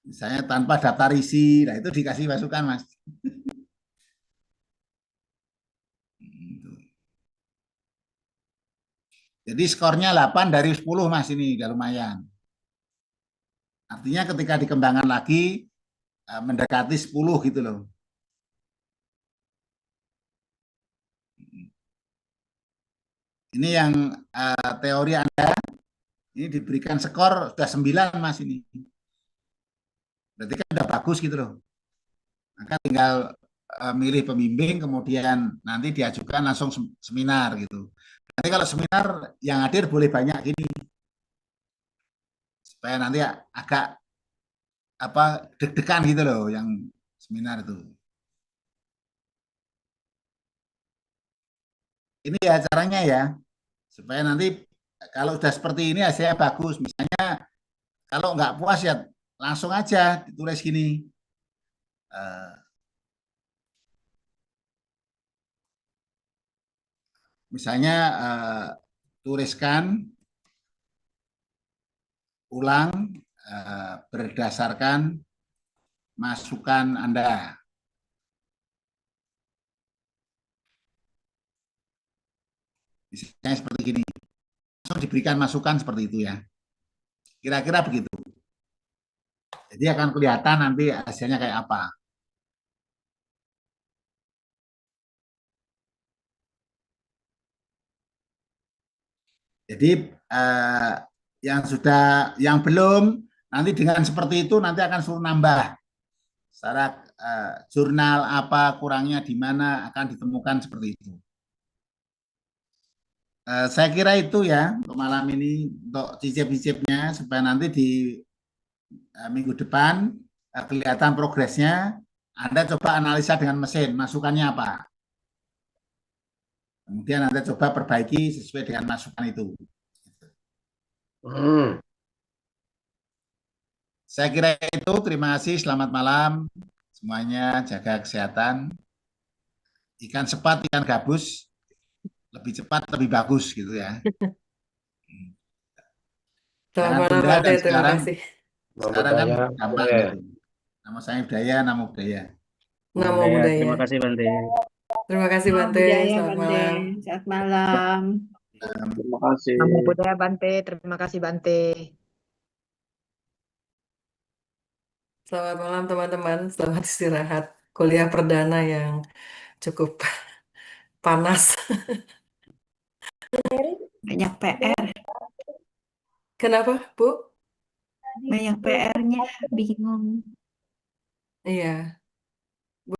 Speaker 1: Misalnya tanpa daftar isi, nah itu dikasih masukan, Mas. Jadi skornya 8 dari 10, Mas, ini udah lumayan. Artinya ketika dikembangkan lagi mendekati 10 gitu loh. Ini yang teori Anda, ini diberikan skor sudah 9, Mas, ini. Berarti kan udah bagus gitu loh. Maka tinggal milih pembimbing, kemudian nanti diajukan langsung seminar gitu. Nanti kalau seminar yang hadir boleh banyak gini, supaya nanti agak apa deg-degan gitu loh yang seminar itu. Ini ya caranya ya, supaya nanti kalau udah seperti ini hasilnya bagus. Misalnya kalau nggak puas ya langsung aja ditulis gini. Misalnya tuliskan ulang berdasarkan masukan Anda. Misalnya seperti gini, langsung diberikan masukan seperti itu ya. Kira-kira begitu. Jadi akan kelihatan nanti hasilnya kayak apa. Jadi yang belum nanti dengan seperti itu nanti akan suruh nambah. Secara jurnal apa kurangnya di mana akan ditemukan seperti itu. Saya kira itu ya untuk malam ini untuk cicip-cicipnya supaya nanti di minggu depan kelihatan progresnya. Anda coba analisa dengan mesin, masukannya apa. Kemudian Anda coba perbaiki sesuai dengan masukan itu. Saya kira itu, terima kasih, selamat malam. Semuanya jaga kesehatan. Ikan sepat, ikan gabus, lebih cepat, lebih bagus gitu ya.
Speaker 7: Selamat
Speaker 1: Jangan
Speaker 7: malam,
Speaker 1: tunda
Speaker 7: Bante.
Speaker 1: dan
Speaker 7: Terima
Speaker 1: sekarang
Speaker 7: kasih.
Speaker 1: kan
Speaker 2: Budaya,
Speaker 1: gampang
Speaker 2: budaya.
Speaker 1: gitu. Nama saya Budaya, nama budaya.
Speaker 7: Namo
Speaker 8: Budaya.
Speaker 7: Buddhaya.
Speaker 8: Terima kasih, Bante.
Speaker 7: Terima kasih,
Speaker 5: Namo
Speaker 7: Bante.
Speaker 5: Buddhaya,
Speaker 7: Selamat
Speaker 5: Bante.
Speaker 7: malam.
Speaker 5: Saat malam.
Speaker 8: Terima kasih.
Speaker 3: Namo Buddhaya Bante, terima kasih Bante.
Speaker 7: Selamat malam, teman-teman. Selamat istirahat. Kuliah perdana yang cukup panas.
Speaker 5: Banyak PR.
Speaker 7: Kenapa, Bu?
Speaker 5: Banyak PR-nya. Bingung.
Speaker 7: Iya.